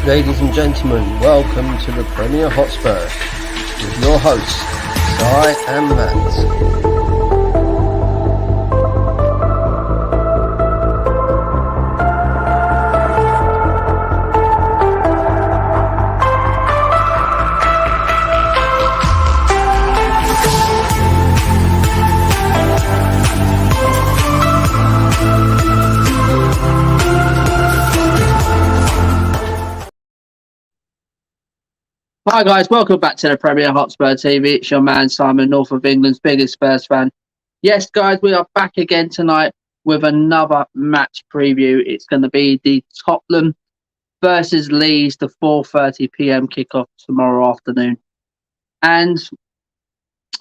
Ladies and gentlemen, welcome to the Premier Hotspur with your hosts, Si and Matt. Hi guys, welcome back to the Premier Hotspur TV. It's your man Simon, North of England's biggest Spurs fan. Yes guys, we are back again tonight with another match preview. It's going to be the Tottenham versus Leeds, the 4:30 p.m. kickoff tomorrow afternoon. And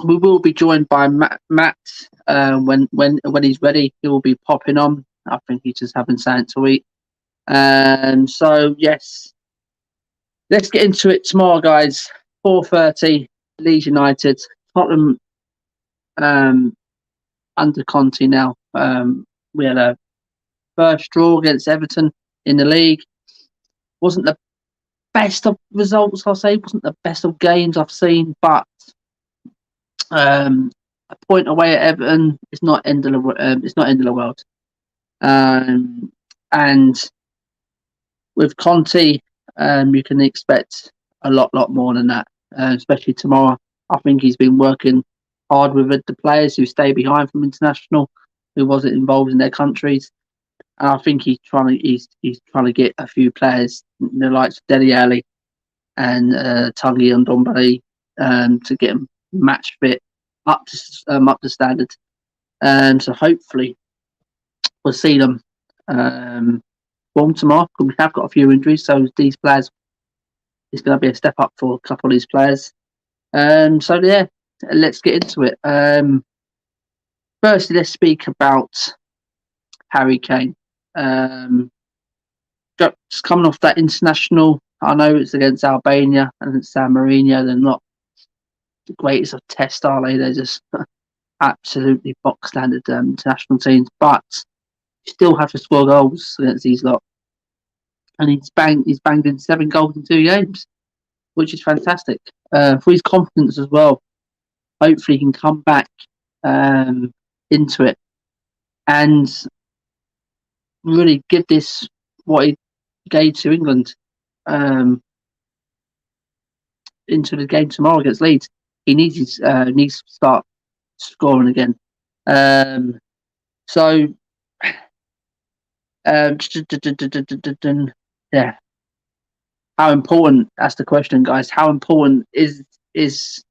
we will be joined by Matt when he's ready. He will be popping on. I think he's just having something to eat. So yes. Let's get into it tomorrow, guys. 4:30, Leeds United, Tottenham under Conte now. We had a first draw against Everton in the league. Wasn't the best of results, I'll say. Wasn't the best of games I've seen, but a point away at Everton is not end of the world. And with Conte, you can expect a lot more than that, especially tomorrow. I think he's been working hard with the players who stay behind from international, who wasn't involved in their countries, and I think he's trying to get a few players, the likes of Dele Alli and Tuggy and Dombele, to get them match fit up to standard. So hopefully we'll see them tomorrow, because we have got a few injuries, so these players, it's going to be a step up for a couple of these players. So yeah, let's get into it. Firstly, let's speak about Harry Kane. Just coming off that international, I know it's against Albania and San Marino. They're not the greatest of tests, are they? They're just absolutely box standard international teams, but still have to score goals against these lot. And he's banged in 7 goals in 2 games, which is fantastic. For his confidence as well. Hopefully he can come back into it and really give this what he gave to England into the game tomorrow against Leeds. He needs to start scoring again. Yeah. How important? That's the question, guys. How important is it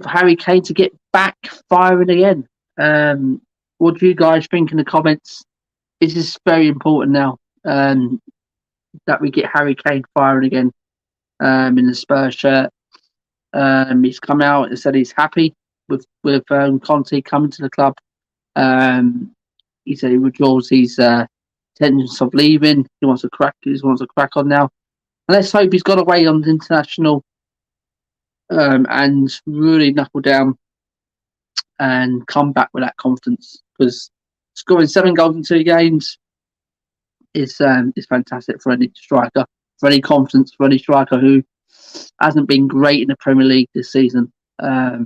for Harry Kane to get back firing again? What do you guys think in the comments? This is very important now, that we get Harry Kane firing again in the Spurs shirt. He's come out and said he's happy with Conte coming to the club. He said he withdraws his intentions of leaving. He wants to crack on now. And let's hope he's got away on the international and really knuckle down and come back with that confidence, because scoring 7 goals in 2 games is fantastic for any striker, for any confidence, for any striker who hasn't been great in the Premier League this season, for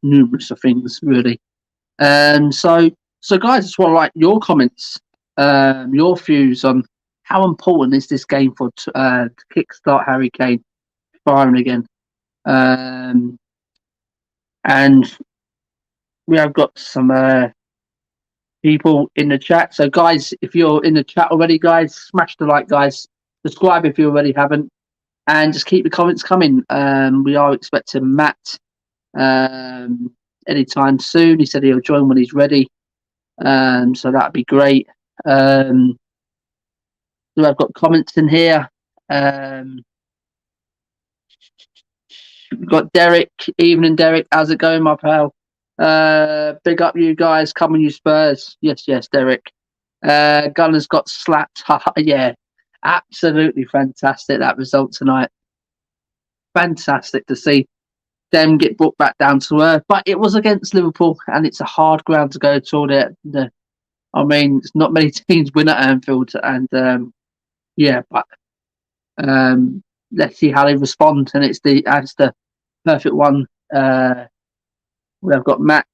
numerous of things, really. So guys, I just want to like your comments, your views on how important is this game to kickstart Harry Kane firing again. And we have got some people in the chat. So guys, if you're in the chat already, guys, smash the like, guys. Subscribe if you already haven't, and just keep the comments coming. We are expecting Matt anytime soon. He said he'll join when he's ready. So that'd be great. So I've got comments in here. We've got Derek. Evening, Derek. How's it going, my pal? Big up you guys. Come on, you Spurs. Yes, Derek. Gunners got slapped. Yeah, absolutely fantastic, that result tonight. Fantastic to see them get brought back down to earth. But it was against Liverpool, and it's a hard ground to go to. I mean, it's not many teams win at Anfield, and Yeah, but let's see how they respond. And it's the perfect one. We've got Matt.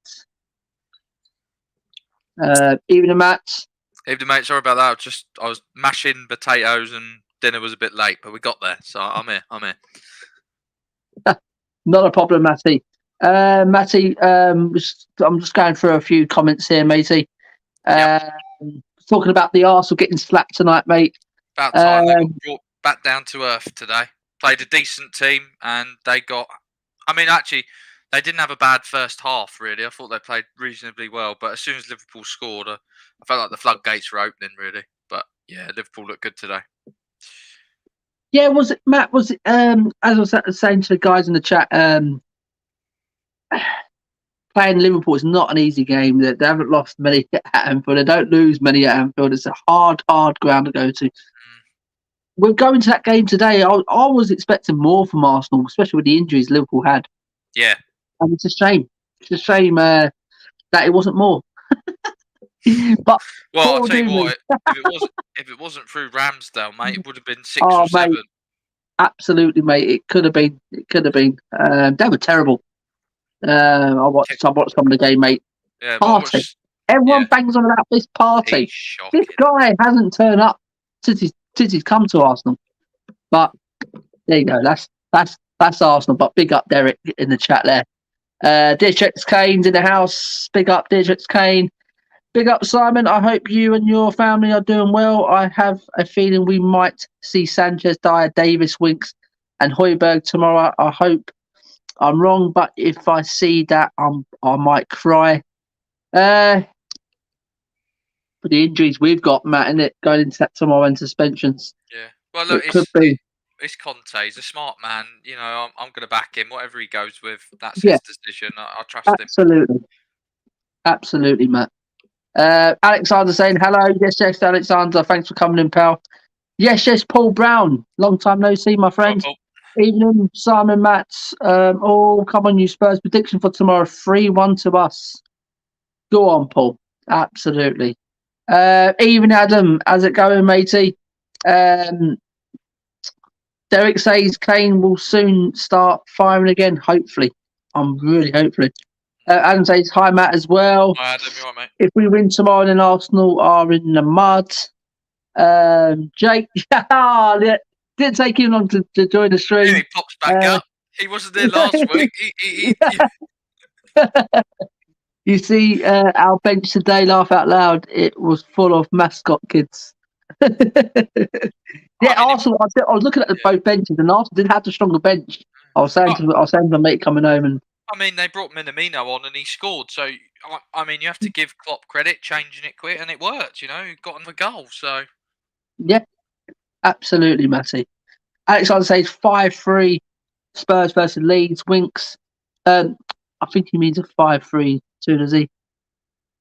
Evening, Matt. Evening, mate. Sorry about that. I was mashing potatoes and dinner was a bit late, but we got there. So I'm here. Not a problem, Matty. Matty, I'm just going through a few comments here, matey. Talking about the Arsenal getting slapped tonight, mate. About time they got brought back down to earth today. Played a decent team, and they got. I mean, actually, they didn't have a bad first half. Really, I thought they played reasonably well. But as soon as Liverpool scored, I felt like the floodgates were opening. Really, but yeah, Liverpool looked good today. Yeah, was it Matt? Was it as I was saying to the guys in the chat? Playing Liverpool is not an easy game. They haven't lost many at Anfield. They don't lose many at Anfield. It's a hard ground to go to. We're going to that game today. I was expecting more from Arsenal, especially with the injuries Liverpool had. Yeah, and it's a shame. It's a shame that it wasn't more. But well, I'll tell you what. if it wasn't through Ramsdale, mate, it would have been 6 or 7. Mate, absolutely, mate. It could have been. They were terrible. I watched some of the game, mate. Yeah, party. Everyone bangs on about this party. This guy hasn't turned up since he's come to Arsenal. But there you go. That's Arsenal. But big up Derek in the chat there. Dietrich Kane's in the house. Big up Dietrich Kane. Big up Simon. I hope you and your family are doing well. I have a feeling we might see Sanchez, Dyer, Davis, Winks, and Højbjerg tomorrow. I hope I'm wrong, but if I see that, I might cry. For the injuries we've got, Matt, in it going into that tomorrow and suspensions. Yeah, well, look, it's Conte. He's a smart man. You know, I'm going to back him. Whatever he goes with, that's his decision. I trust him. Absolutely, Matt. Alexander saying hello. Yes, Alexander. Thanks for coming in, pal. Yes, Paul Brown. Long time no see, my friend. Evening, Simon, Matt. Come on, you Spurs. Prediction for tomorrow: 3-1 to us. Go on, Paul. Absolutely. Even Adam, how's it going, matey? Derek says Kane will soon start firing again. Hopefully, I'm really hopefully. Adam says hi, Matt, as well. Hi, Adam. You all right, mate? If we win tomorrow, then Arsenal are in the mud. Jake, didn't take him long to join the stream. Yeah, he pops back up. He wasn't there last week. You see, our bench today, laugh out loud, it was full of mascot kids. Arsenal. I was looking at both benches, and Arsenal did have the stronger bench. I was saying to my mate coming home, and I mean, they brought Minamino on, and he scored. So, I mean, you have to give Klopp credit, changing it quick, and it worked. You know, he got on the goal. So, yeah, absolutely, Matty. Alexander says 5-3 Spurs versus Leeds. Winks. I think he means a 5-3. Does he?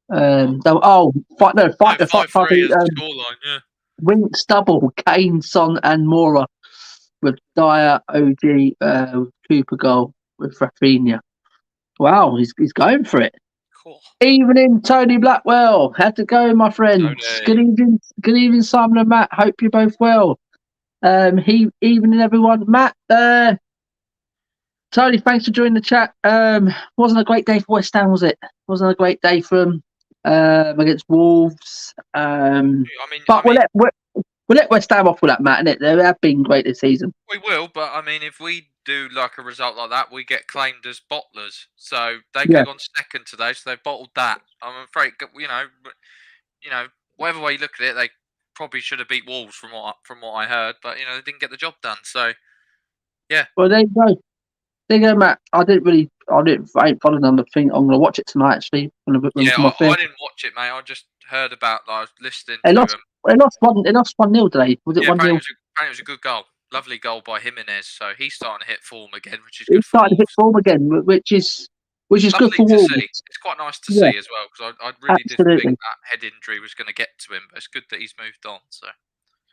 5-3 scoreline. Yeah. Winks double. Kane, Son, and Mora with Dyer, OG, Cooper goal with Rafinha. Wow, he's going for it. Cool. Evening, Tony Blackwell. How's it going, my friends? Good evening, Simon and Matt. Hope you're both well. Evening, everyone. Matt, Tony, thanks for joining the chat. Wasn't a great day for West Ham, was it? Wasn't a great day for them against Wolves. We'll let West Ham off with that, Matt, innit? They have been great this season. We will, but I mean, if we do like a result like that, we get claimed as bottlers. So they could have gone second today, so they've bottled that. I'm afraid, you know, whatever way you look at it, they probably should have beat Wolves from what I heard, but you know, they didn't get the job done. So yeah. Well, there you go. There you go, Matt. I ain't following on the thing. I'm gonna watch it tonight, actually. I didn't watch it, mate. I just heard about. I was listening. They lost 1-0 today. Was it 1-0? Apparently it was a good goal. Lovely goal by Jimenez. So he's starting to hit form again, which is good. He's starting to hit form again, which is good for Wolves. It's quite nice to see as well, because I really did think that head injury was going to get to him, but it's good that he's moved on. So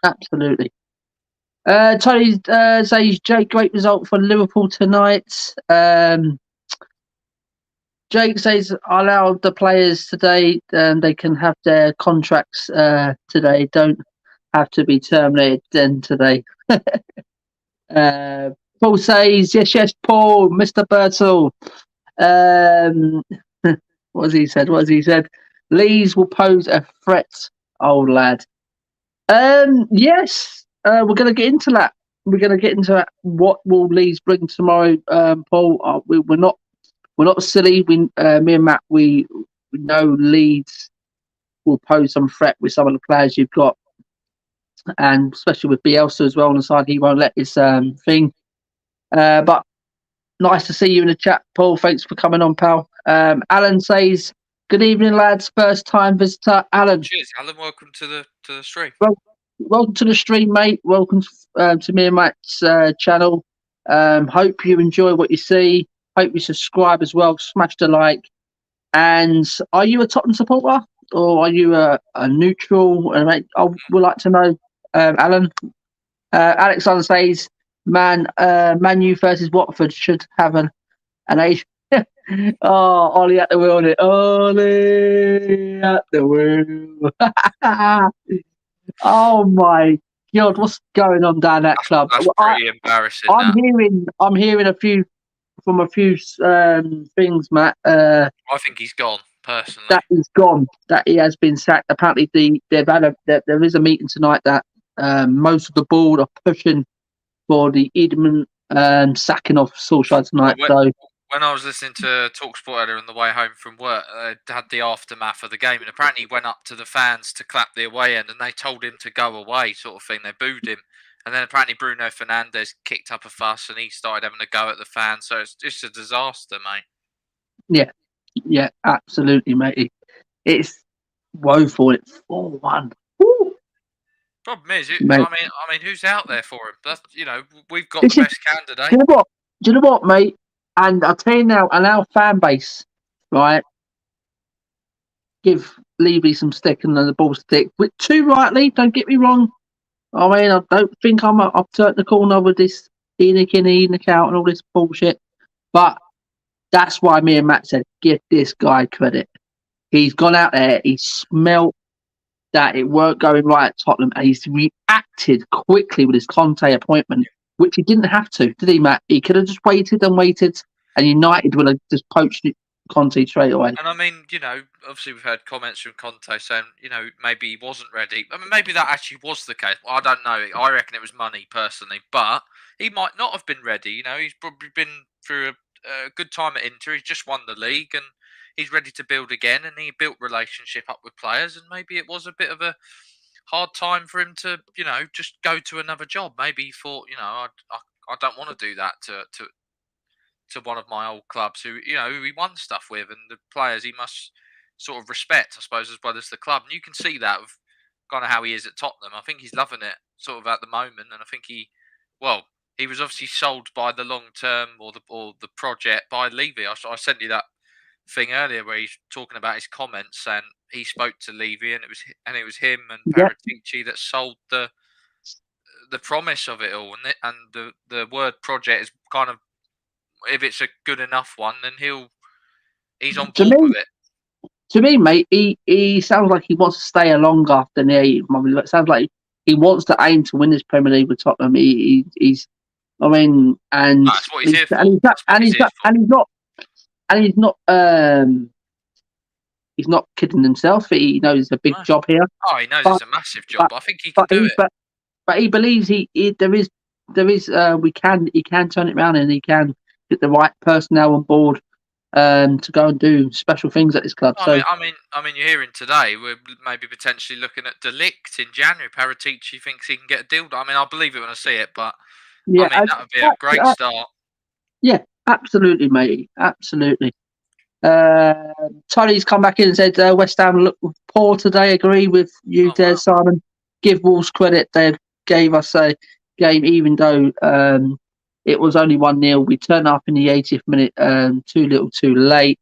absolutely. Tony says, Jake, great result for Liverpool tonight. Jake says, allow the players today, they can have their contracts today. Don't have to be terminated then today. Paul says, yes, Paul, Mr. Birtle. What has he said? Leeds will pose a threat, old lad. Yes, we're going to get into that. We're going to get into that. What will Leeds bring tomorrow, Paul? We're not silly. Me and Matt, we know Leeds will pose some threat with some of the players you've got, and especially with Bielsa as well on the side. He won't let this thing. But nice to see you in the chat, Paul. Thanks for coming on, pal. Alan says, "Good evening, lads. First time visitor, Alan." Cheers, Alan. Welcome to the stream. Welcome to the stream, mate. Welcome to me and Matt's channel. Hope you enjoy what you see. Hope you subscribe as well. Smash the like. And are you a Tottenham supporter or are you a neutral? I would like to know, Alan. Alexander says, Man U versus Watford should have an age. Oh, Ollie at the wheel on it. Ollie at the wheel. Oh my God, what's going on down that club? That's pretty embarrassing. I'm hearing a few things, Matt. I think he's gone personally. That he's gone. That he has been sacked. Apparently, there is a meeting tonight that most of the board are pushing for the Edelman sacking of Solskjaer tonight. When I was listening to TalkSport earlier on the way home from work, they had the aftermath of the game, and apparently he went up to the fans to clap the away end, and they told him to go away, sort of thing. They booed him, and then apparently Bruno Fernandes kicked up a fuss, and he started having a go at the fans. So it's just a disaster, mate. Yeah, absolutely, mate. It's woeful. It's 4-1. Problem is, I mean, who's out there for him? That's, we've got the best candidate. Do you know what, mate? And I'll tell you now, and our fan base, right, give Levy some stick and then the ball stick. But too rightly, don't get me wrong. I mean, I don't think I've turned the corner with this Enoch in, Enoch out and all this bullshit. But that's why me and Matt said, give this guy credit. He's gone out there, he smelt that it weren't going right at Tottenham, and he's reacted quickly with his Conte appointment, which he didn't have to, did he, Matt? He could have just waited, and United would have just poached Conte straight away. And I mean, obviously we've heard comments from Conte saying, maybe he wasn't ready. I mean, maybe that actually was the case. Well, I don't know. I reckon it was money, personally. But he might not have been ready. He's probably been through a good time at Inter. He's just won the league, and he's ready to build again. And he built relationship up with players, and maybe it was a bit of a hard time for him to, just go to another job. Maybe he thought, I don't want to do that to one of my old clubs who he won stuff with, and the players he must sort of respect, I suppose, as well as the club. And you can see that with kind of how he is at Tottenham. I think he's loving it sort of at the moment, and I think he was obviously sold by the long term or the project by Levy. I sent you that thing earlier where he's talking about his comments, and he spoke to Levy, and it was him and Paratici that sold the promise of it all, and the word project is kind of, if it's a good enough one, then he's on board with it. To me, mate, he sounds like he wants to stay longer than the 8 months. It sounds like he wants to aim to win this Premier League with Tottenham. He's that's what he's here for. He's not kidding himself. He knows it's a big job here. Oh, he knows it's a massive job. I think he can do it. But he believes he can turn it around, and he can get the right personnel on board to go and do special things at this club. I mean, you're hearing today we're maybe potentially looking at De Ligt in January. Paratici thinks he can get a deal. I mean, I'll believe it when I see it, but that would be a great start. Yeah, absolutely, mate. Absolutely. Tony's come back in and said West Ham look poor today. Agree with you there, Simon. Give Wolves credit. They gave us a game, even though it was only 1-0. We turned up in the 80th minute, too little, too late.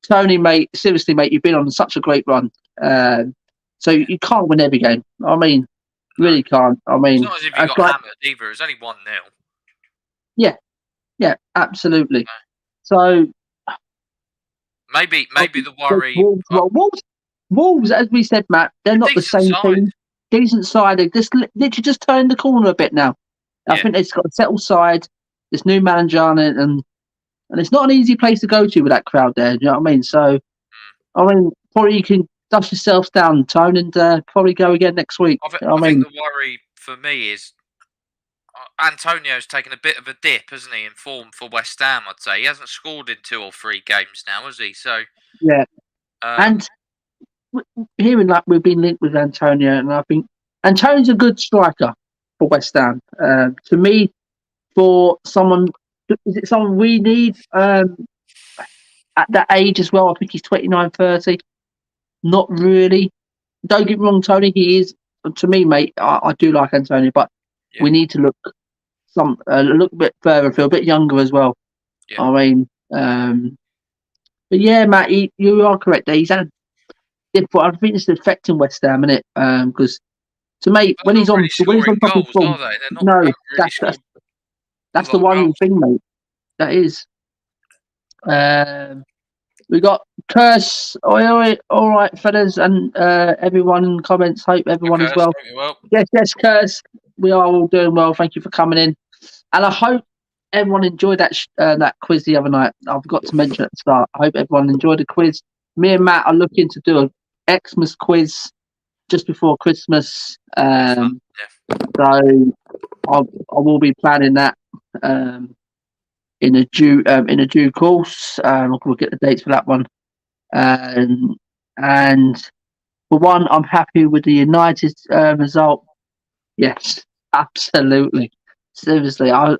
Tony, mate, seriously, mate, you've been on such a great run. So you can't win every game. I mean, really can't. I mean, it's not as if you got hammered either. It's only 1-0. Yeah, absolutely. Okay. So maybe the worry. Wolves, as we said, Matt, they're not the same team. decent side. They just literally just turned the corner a bit now. I think they've got a settled side. This new manager on it, and it's not an easy place to go to with that crowd there. Do you know what I mean? So, I mean, probably you can dust yourself down, Tone, and probably go again next week. I think the worry for me is Antonio's taken a bit of a dip, hasn't he, in form for West Ham, I'd say. He hasn't scored in 2 or 3 games now, has he? So yeah. And hearing like we've been linked with Antonio, and I think Antonio's a good striker for West Ham. To me, for someone, is it someone we need at that age as well? I think he's 29, 30. Not really. Don't get me wrong, Tony. He is, to me, mate. I do like Antonio, but we need to look a little bit further, feel a bit younger as well. Yeah. I mean, but yeah, Matt, you are correct. He's had I think it's affecting West Ham, isn't it? Because to me, when he's on top of form, no, that's the one thing, mate. That is. We got Curse. Oi, all right, fellas, and everyone in comments. Hope everyone is well. Yes, Curse. We are all doing well. Thank you for coming in, and I hope everyone enjoyed that quiz the other night. I forgot to mention at the start. I hope everyone enjoyed the quiz. Me and Matt are looking to do an Xmas quiz just before Christmas. So I will be planning that in a due course. We'll get the dates for that one. And for one, I'm happy with the United result. Yes, absolutely. Seriously, I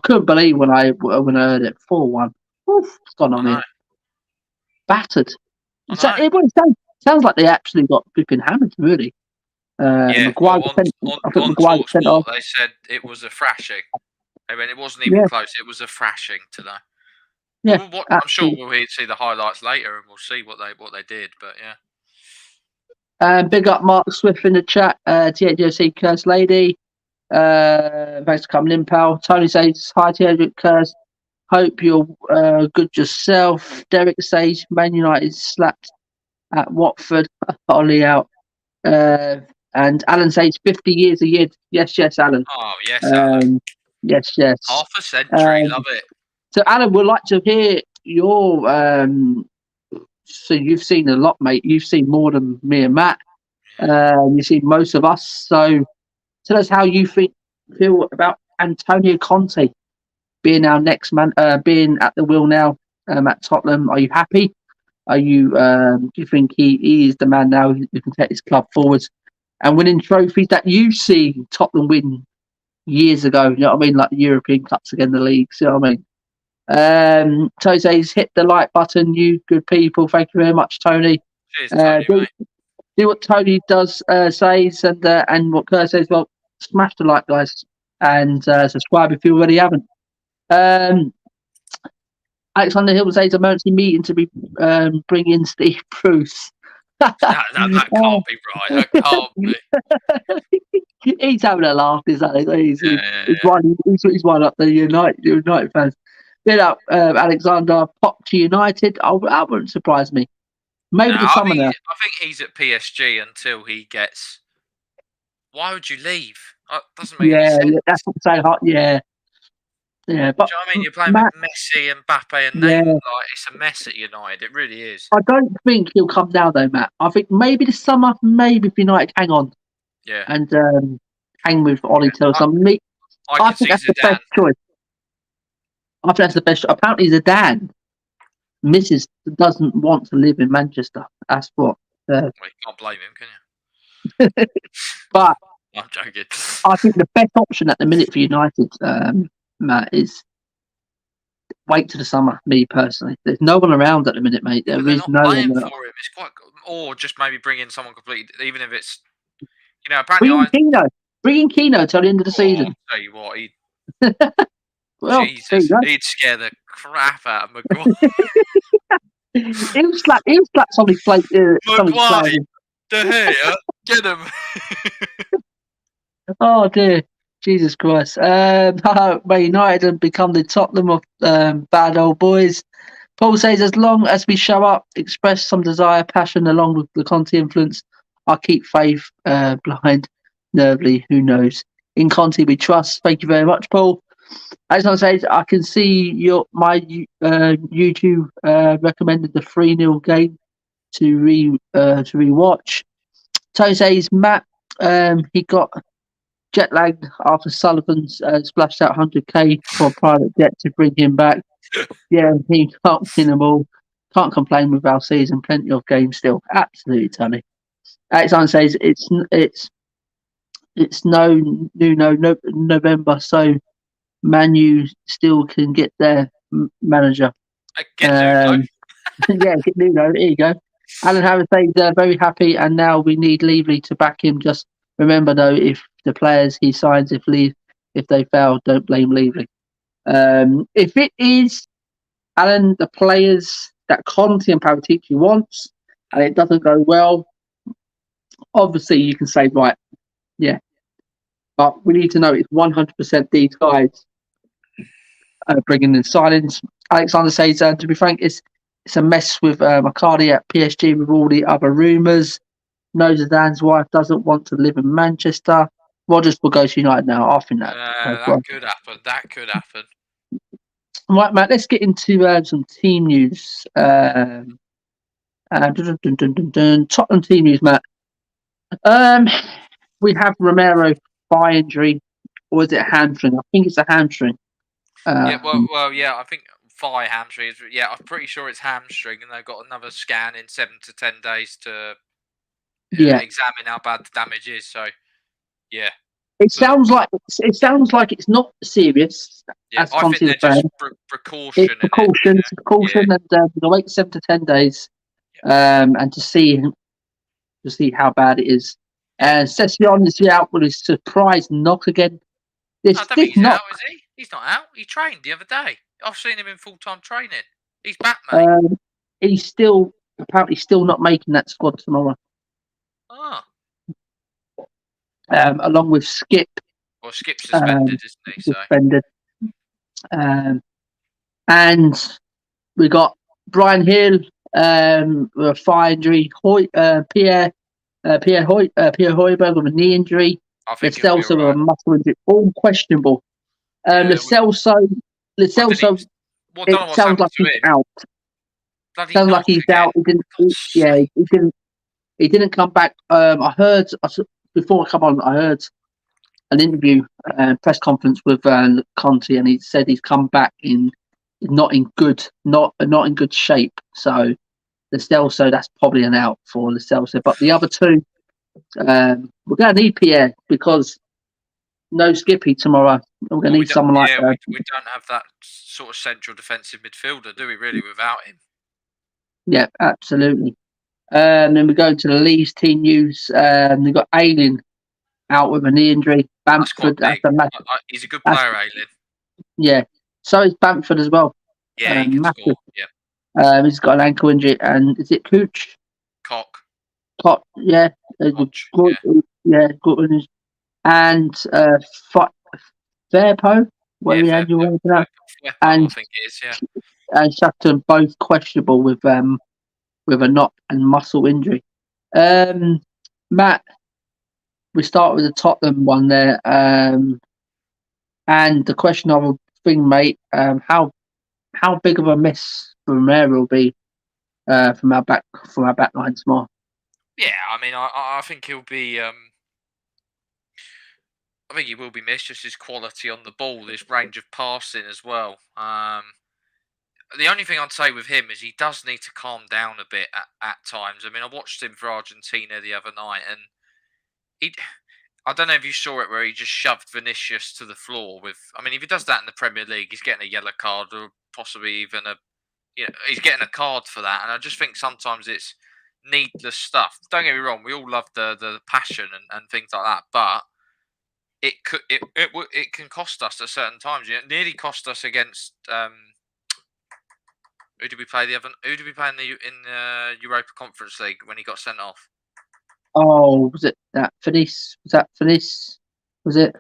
couldn't believe when I heard it 4-1. What's gone on here? Battered. It sounds like they actually got flipping hammered, really. Maguire sent off. They said it was a thrashing. I mean, it wasn't even close. It was a thrashing today. Yeah, I'm sure we'll see the highlights later, and we'll see what they did. But yeah. Big up Mark Swift in the chat. THOC Curse Lady. Thanks for coming in, pal. Tony says hi, THOC Curse. Hope you're good yourself. Derek says Man United slapped at Watford. Ollie out. And Alan says 50 years a year. Yes, Alan. Oh, yes, Alan. Yes. Half a century. Love it. So, Alan, we'd like to hear your. So you've seen a lot, mate. You've seen more than me and Matt. You've seen most of us. So, tell us how you feel about Antonio Conte being our next man, being at the wheel now at Tottenham. Are you happy? Are you? Do you think he is the man now who can take his club forwards and winning trophies that you've seen Tottenham win years ago? You know what I mean, like the European Cups again, the leagues. You know what I mean? Jose's hit the like button. You good people. Thank you very much, Tony. Cheers, Tony, do what Tony does says, and what Kurt says. Well, smash the like, guys, and subscribe if you already haven't. Alexander Hill says emergency meeting to be bring in Steve Bruce. that can't be right. That can't be. He's having a laugh. He's one up the United fans. Bit up, Alexander pop to United. That wouldn't surprise me. Maybe the summer now. I think he's at PSG until he gets. Why would you leave? Doesn't make any sense. Yeah, that's what I'm saying. But do you know what I mean? You're playing with Messi and Mbappe and Neymar. Like, it's a mess at United. It really is. I don't think he'll come down though, Matt. I think maybe this summer, maybe if United hang on. Yeah. And hang with Ollie till something. I think that's the best choice. I think that's the best. Apparently, Zidane doesn't want to live in Manchester. That's what. You can't blame him, can you? But I'm joking. I think the best option at the minute for United, Matt, is wait till the summer. Me personally, there's no one around at the minute, mate. There is no one for him. It's quite, or just maybe bring in someone completely, even if it's, apparently bring in Keno till the end of the season. I'll tell you what, well, Jesus, he'd scare the crap out of Maguire. he'll slap somebody's plate. Maguire, De Gea, get him. Oh dear, Jesus Christ! May United have become the Tottenham of bad old boys. Paul says, as long as we show up, express some desire, passion, along with the Conte influence, I'll keep faith blind. nervily. Who knows? In Conte we trust. Thank you very much, Paul. As I said, I can see my YouTube recommended the 3-0 game to rewatch. Tony says Matt, he got jet lagged after Sullivan's splashed out 100k for a private jet to bring him back. Yeah, he can't win them all. Can't complain with our season. Plenty of games still. Absolutely, Tony. Alexander says it's no November, so Manu still can get their manager. Get Yeah, get Nuno. There you go. Alan Harris says they're very happy, and now we need Leavely to back him. Just remember, though, if the players he signs, if they fail, don't blame Leavely. If it is, Alan, the players that Conte and Paratici wants, and it doesn't go well, obviously you can say, right, yeah. But we need to know it's 100% these guys bringing in silence. Alexander says, to be frank, it's a mess with McCarthy at PSG with all the other rumours. No, Zidane's wife doesn't want to live in Manchester. Rodgers will go to United now. I think that could happen. That could happen. Right, Matt, let's get into some team news. Tottenham team news, Matt. We have Romero thigh injury, or is it a hamstring? I think it's a hamstring. Yeah, I think thigh hamstring. Yeah, I'm pretty sure it's hamstring, and they've got another scan in 7 to 10 days to examine how bad the damage is. So, yeah. It sounds like it's not serious. Yeah, I think they're just precaution. It's precaution, and they'll wait 7 to 10 days, and to see how bad it is. And Session is out with his surprise knock again. I don't think he's out, is he? He's not out. He trained the other day. I've seen him in full-time training. He's back, mate. He's apparently still not making that squad tomorrow. Oh. Along with Skip. Well, Skip's suspended, isn't he? Suspended. And we got Brian Hill with a thigh injury. Pierre Højbjerg with a knee injury. Lo Celso with a muscle injury. All questionable. Lo Celso. It sounds like he's out. Sounds like he's out. He didn't come back. I heard before I come on. I heard an interview, press conference with Conte, and he said he's come back not in good shape. So Lo Celso, that's probably an out for Lo Celso. But the other two, we're going to need Pierre because no Skippy tomorrow. We're going to need someone like that. We don't have that sort of central defensive midfielder, do we? Really, without him. Yeah, absolutely. Then we go into the Leeds team news. We've got Ayling out with a knee injury. Bamford, he's a good player, Ayling. Yeah, so is Bamford as well. Yeah, he can score. Yeah. He's got an ankle injury, and is it Cooch? Cock. Yeah. Good. And Fairpo, I think it is. Yeah. And Shafton both questionable with a knock and muscle injury. Matt, we start with the Tottenham one there, and the question of a thing, mate, how big of a miss Romero will be from our back line tomorrow? Yeah, I mean, I think he'll be. I think he will be missed. Just his quality on the ball, his range of passing as well. The only thing I'd say with him is he does need to calm down a bit at times. I mean, I watched him for Argentina the other night, and I don't know if you saw it where he just shoved Vinicius to the floor with. I mean, if he does that in the Premier League, he's getting a yellow card or possibly even he's getting a card for that. And I just think sometimes it's needless stuff. Don't get me wrong, we all love the passion and things like that, but it can cost us at certain times. It nearly cost us against who did we play Who did we play in the Europa Conference League when he got sent off? Oh, was it that Finis? Was that Finis? Was it?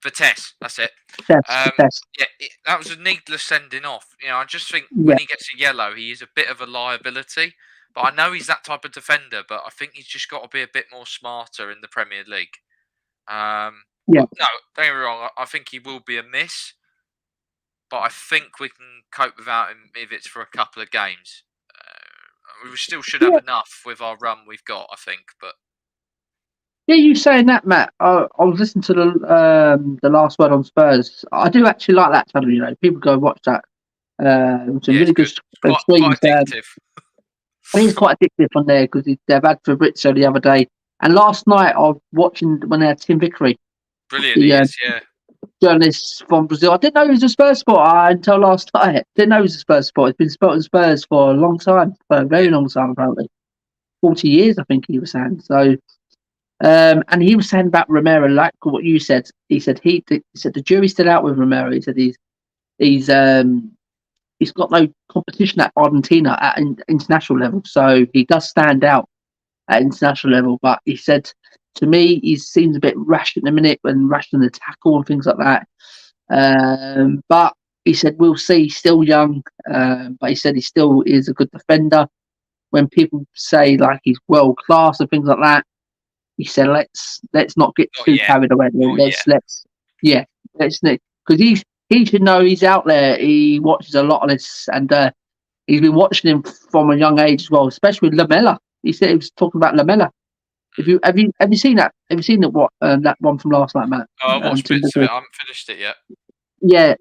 Vitesse, that's it. Vitesse. Yeah, that was a needless sending off. I just think when he gets a yellow, he is a bit of a liability. But I know he's that type of defender, but I think he's just got to be a bit more smarter in the Premier League. Yeah. No, don't get me wrong. I think he will be a miss, but I think we can cope without him if it's for a couple of games. We still should have enough with our run we've got, I think. But yeah, you saying that, Matt? I was listening to the last word on Spurs. I do actually like that channel. You know, people go watch that. Some really good quite streams. addictive. I think it's quite addictive on there because they've had Fabrizio the other day, and last night I was watching when they had Tim Vickery, Brilliant, he is, yeah. Journalist from Brazil. I didn't know he was a Spurs supporter until last night. Didn't know he was a Spurs supporter. He's been supporting Spurs for a long time, for a very long time, apparently. 40 years, I think he was saying. So, and he was saying about Romero, like what you said. He said he said the jury's still out with Romero. He said he's got no competition at Argentina at international level, so he does stand out at international level. But he said, to me, he seems a bit rash at the minute when rash in the tackle and things like that. But he said, we'll see. He's still young, but he said he still is a good defender. When people say like he's world class and things like that, he said, let's not get too carried away. Let's because he should know he's out there. He watches a lot of this, and he's been watching him from a young age as well, especially with Lamella. He said he was talking about Lamella. Have you seen that? Have you seen that one from last night, Matt? I watched bits of it. I haven't finished it yet. Yeah,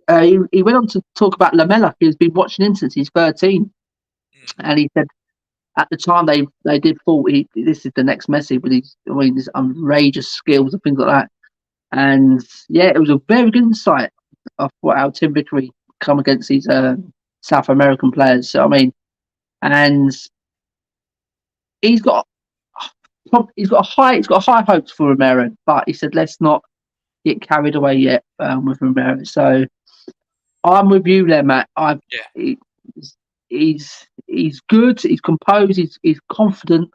he went on to talk about Lamella. He's been watching him since he's 13, and he said at the time they did thought this is the next Messi with his outrageous skills and things like that. And yeah, it was a very good insight of how Tim Vickery come against these South American players. So I mean, and he's got high hopes for Romero, but he said let's not get carried away yet with Romero. So I'm with you there, Matt. He's good. He's composed. He's confident,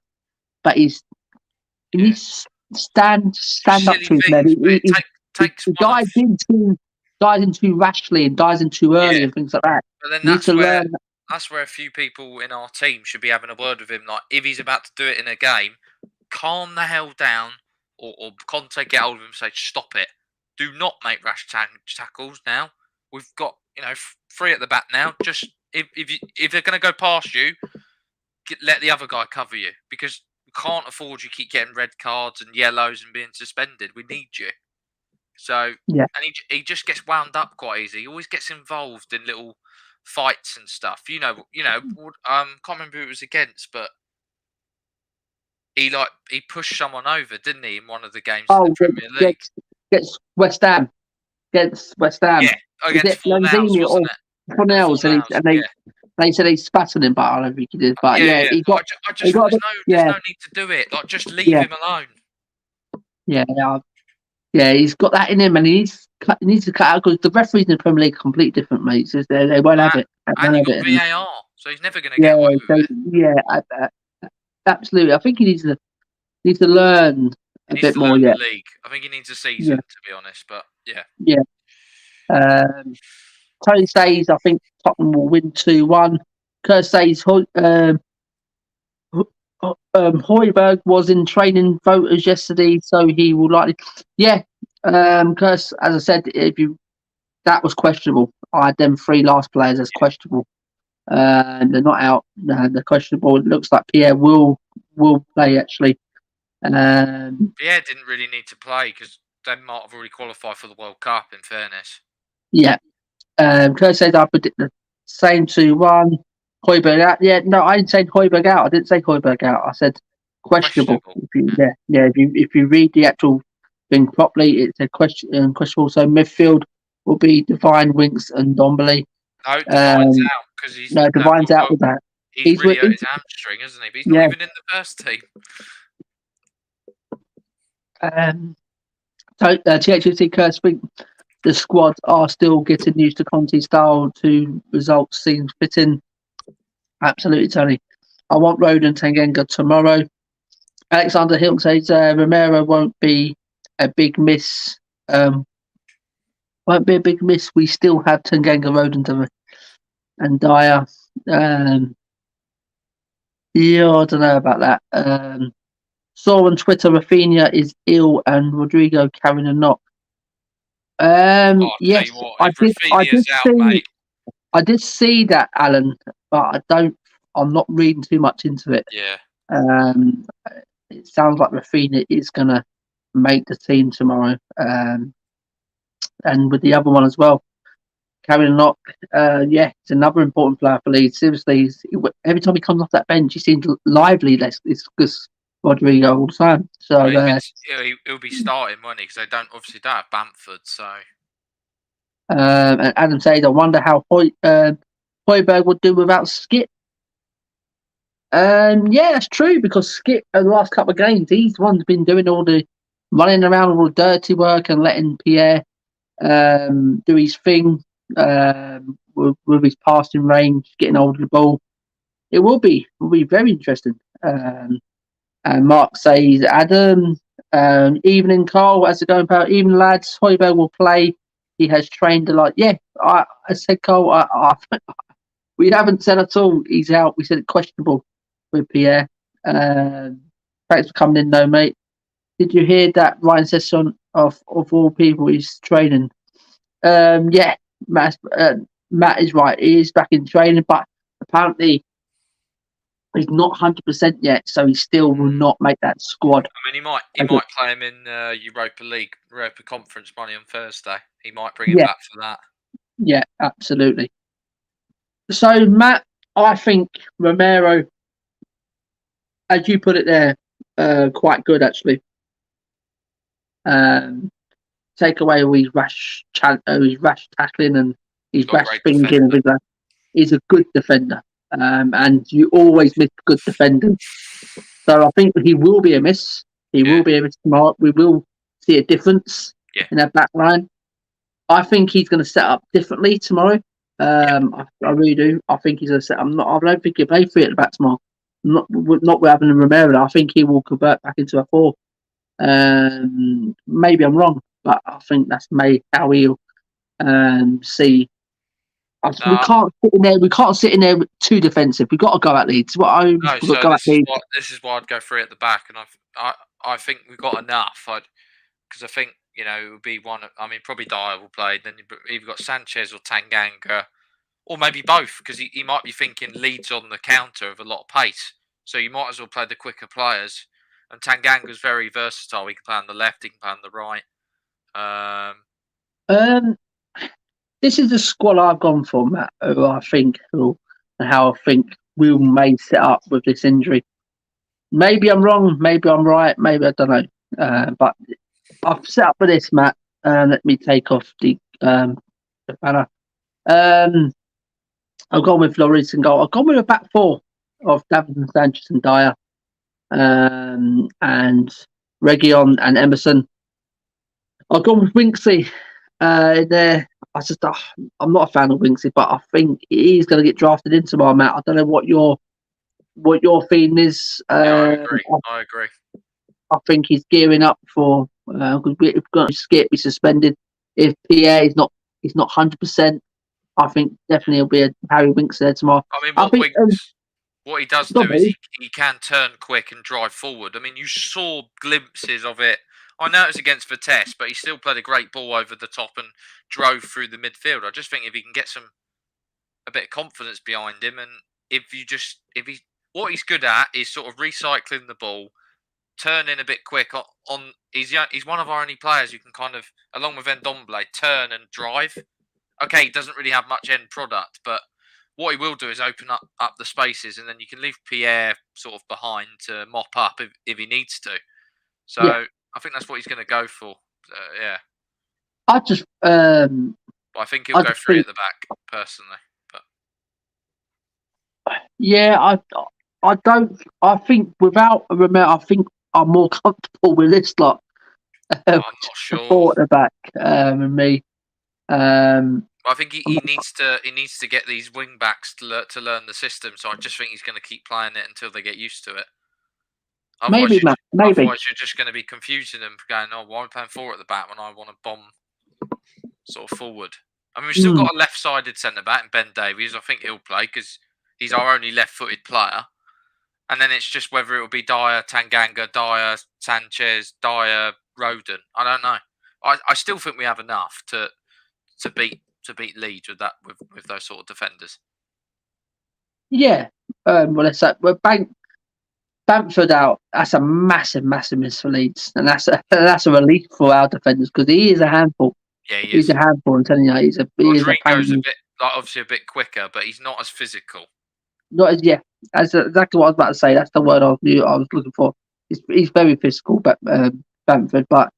but he needs to stand up to his men. He dies in too rashly and dies in too early and things like that. But then that's where a few people in our team should be having a word with him. Like, if he's about to do it in a game, calm the hell down, or Conte get hold of him and say, stop it. Do not make rash tackles now. We've got 3 at the back now. Just if they're going to go past you, let the other guy cover you, because we can't afford you keep getting red cards and yellows and being suspended. We need you. So and he just gets wound up quite easy. He always gets involved in little fights and stuff. Can't remember who it was against, but he pushed someone over, didn't he, in one of the games in the Premier League? Against West Ham. Yeah, against Fornells, wasn't it? Fornells, and they said he spat on him, but I don't think he did. But there's no need to do it. Like, just leave him alone. Yeah, he's got that in him, and he needs to cut out, because the referees in the Premier League are completely different, mate. So they won't have it. And you've got VAR, so he's never going to get away with it. Yeah, absolutely. I think he needs to learn a bit more yet. The league. I think he needs a season, to be honest. But Tony says I think Tottenham will win 2-1. Kurt says Højbjerg was in training voters yesterday, so he will likely. Kurt, as I said, that was questionable. I had them 3 last players as questionable. They're not out. They're questionable. It looks like Pierre will play, actually. Pierre didn't really need to play because Denmark have already qualified for the World Cup, in fairness. Yeah. Kurt said I predict the same 2-1. Højbjerg out. Yeah, no, I didn't say Højbjerg out. I didn't say Højbjerg out. I said questionable. If you read the actual thing properly, it's a questionable. So midfield will be Divine, Winks, and Dombele. No, Divine's out because he's Divine's out with that. He's really hurt his hamstring, isn't he? But he's not even in the first team. THFC Curse think the squad are still getting used to Conte's style. 2 results seems fitting. Absolutely, Tony. I want Roden Tanganga tomorrow. Alexander Hilton says Romero won't be a big miss. Won't be a big miss. We still have Tanganga, Roden, and Dyer. I don't know about that. saw on Twitter Rafinha is ill and Rodrigo carrying a knock. I'll tell Yes, you what, I if did. I did Rafinha's out, see. mate, I did see that, Alan, but I don't. I'm not reading too much into it. yeah. Um, it sounds like Rafinha is gonna make the team tomorrow. And with the other one as well, carrying a knock. Yeah, it's another important player for Leeds. Seriously, every time he comes off that bench, he seems lively. It's just Rodrigo all the time. So Well, he'll be starting, won't he? Because they don't have Bamford, so and Adam says, I wonder how Højbjerg would do without Skip. Yeah, that's true because Skip, in the last couple of games, he's the one's been doing all the running around, all the dirty work, and letting Pierre do his thing with his passing range, getting hold of the ball. It will be very interesting. And Mark says, Adam, evening, Carl, as a going about, even lads, Højbjerg will play. He has trained a lot. Yeah, I said, Carl, we haven't said at all he's out. We said questionable with Pierre. Thanks for coming in, though, mate. Did you hear that Ryan Sesson of all people is training? Yeah, Matt is right. He is back in training, but apparently he's not 100% yet, so he still will not make that squad. I mean, he might play him in Europa Conference money on Thursday. He might bring him back for that. Yeah, absolutely. So, Matt, I think Romero, as you put it there, quite good actually. Take away all his rash tackling and his rash thinking and things like that. He's a good defender, and you always miss good defenders. So I think he will be a miss. He will be a miss tomorrow. We will see a difference in that back line. I think he's going to set up differently tomorrow. I really do. I think he's going to set. I don't think he'll play 3 at the back tomorrow. Not with having Romero. I think he will convert back into a 4. Maybe I'm wrong, but I think that's how he'll see. We can't sit in there. We can't sit in there too defensive. We've got to go at Leeds. This is why I'd go 3 at the back, and I think we've got enough. Because I think it would be one. I mean, probably Dyer will play. Then you've either got Sanchez or Tanganga, or maybe both, because he might be thinking Leeds on the counter of a lot of pace. So you might as well play the quicker players. And Tanganga's very versatile. He can play on the left. He can play on the right. This is the squad I've gone for, Matt. How I think Will may set up with this injury. Maybe I'm wrong. Maybe I'm right. Maybe I don't know. But I've set up for this, Matt. Let me take off the banner. I've gone with Lloris and goal. I've gone with a back 4 of Davinson, Sanchez and Dyer, and Reguilon and Emerson. I've gone with Winksy there. I'm not a fan of Winksy, but I think he's going to get drafted in tomorrow, Matt. I don't know what your feeling is. I agree. I think he's gearing up for because we've got Skip be suspended. If Pierre is not 100%, I think definitely it'll be a Harry Winks there tomorrow. I mean, what he does do is he can turn quick and drive forward. I mean, you saw glimpses of it. I know it's against Vitesse, but he still played a great ball over the top and drove through the midfield. I just think if he can get a bit of confidence behind him, and what he's good at is sort of recycling the ball, turning a bit quick he's one of our only players who can kind of, along with Ndombele, turn and drive. Okay, he doesn't really have much end product, but what he will do is open up the spaces, and then you can leave Pierre sort of behind to mop up if he needs to. So I think that's what he's going to go for. I just but I think he'll go 3 at the back personally. But I don't. I think without Romero, I think I'm more comfortable with this lot. I'm not sure. 4 at the back, and me. I think he needs to get these wing backs to learn the system. So I just think he's going to keep playing it until they get used to it. Maybe. Otherwise, you're just going to be confusing them, going, "Oh, why are we playing 4 at the back when I want to bomb sort of forward?" I mean, we've still got a left-sided centre back in Ben Davies. I think he'll play because he's our only left-footed player. And then it's just whether it will be Dyer, Tanganga, Dyer, Sanchez, Dyer, Roden. I don't know. I still think we have enough to beat Leeds with those sort of defenders. Yeah. Let's say Bamford out. That's a massive miss for Leeds, and that's a relief for our defenders because he is a handful. Yeah, he's a handful. I'm telling you, he is a Rodrigo's a bit obviously a bit quicker, but he's not as physical. Not as That's exactly what I was about to say. That's the word I was looking for. He's very physical, but Bamford. But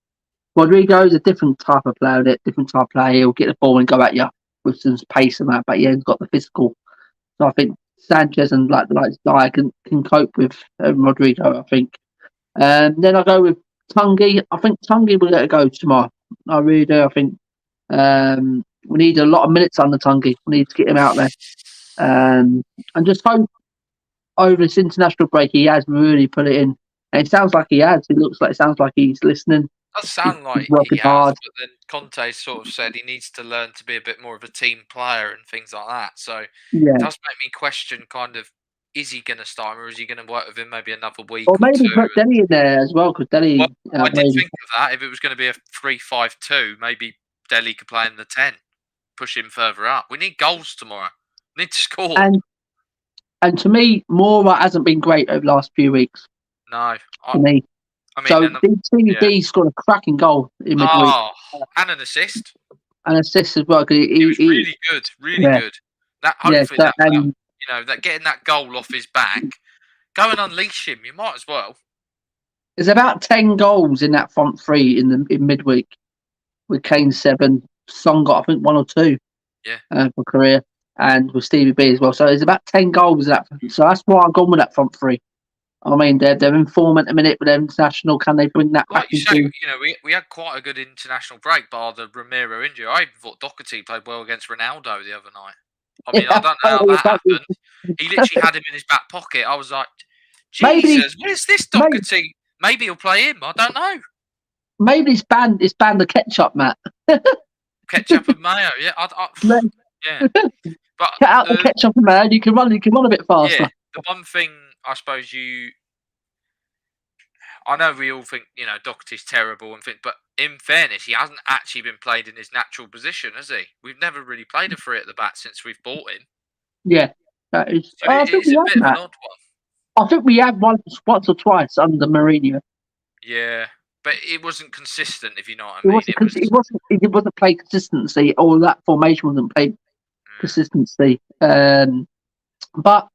Rodrigo is a different type of player. He'll get the ball and go at you with some pace and that. But yeah, he's got the physical. So I think Sanchez and like Dyer can cope with Rodrigo. I think. Then I go with Tungi. I think Tungi will let it go tomorrow. I really do. I think we need a lot of minutes under Tungi. We need to get him out there. And just hope over this international break he has really put it in. And it sounds like he has. It sounds like he's listening. It does sound like he has, hard. but then Conte sort of said he needs to learn to be a bit more of a team player and things like that. So it does make me question kind of, is he going to start or is he going to work with him maybe another week or maybe two? Put Dele in there as well, because Dele... I did think of that. If it was going to be a 3-5-2, maybe Dele could play in the 10, push him further up. We need goals tomorrow. We need to score. And to me, Moura hasn't been great over the last few weeks. No. To me. So CVB scored a cracking goal in midweek. Oh, and an assist. An assist as well. He was really good. Really good. That hopefully that getting that goal off his back, go and unleash him. You might as well. There's about 10 goals in that front three in midweek. With Kane 7, Son got I think 1 or 2. Yeah. For career, and with Stevie B as well. So there's about 10 goals in that. So that's why I've gone with that front three. I mean, they're in form at the minute with their international. Can they bring that back? Like you say, we had quite a good international break, bar the Ramiro injury. I even thought Doherty played well against Ronaldo the other night. I mean, I don't know how that happened. He literally had him in his back pocket. I was like, Jesus, where's this Doherty? Maybe he'll play him. I don't know. Maybe it's banned the ketchup, Matt. Ketchup and mayo, yeah. Yeah. But get out the ketchup and mayo. You can run a bit faster. Yeah. The one thing I suppose I know we all think Doherty's terrible but in fairness, he hasn't actually been played in his natural position, has he? We've never really played a three at the back since we've bought him. Yeah, that is. So it's a bit of an odd one. I think we had once or twice under Mourinho. Yeah, but it wasn't consistent, if you know what I mean. It wasn't played consistency, or that formation wasn't played consistency. But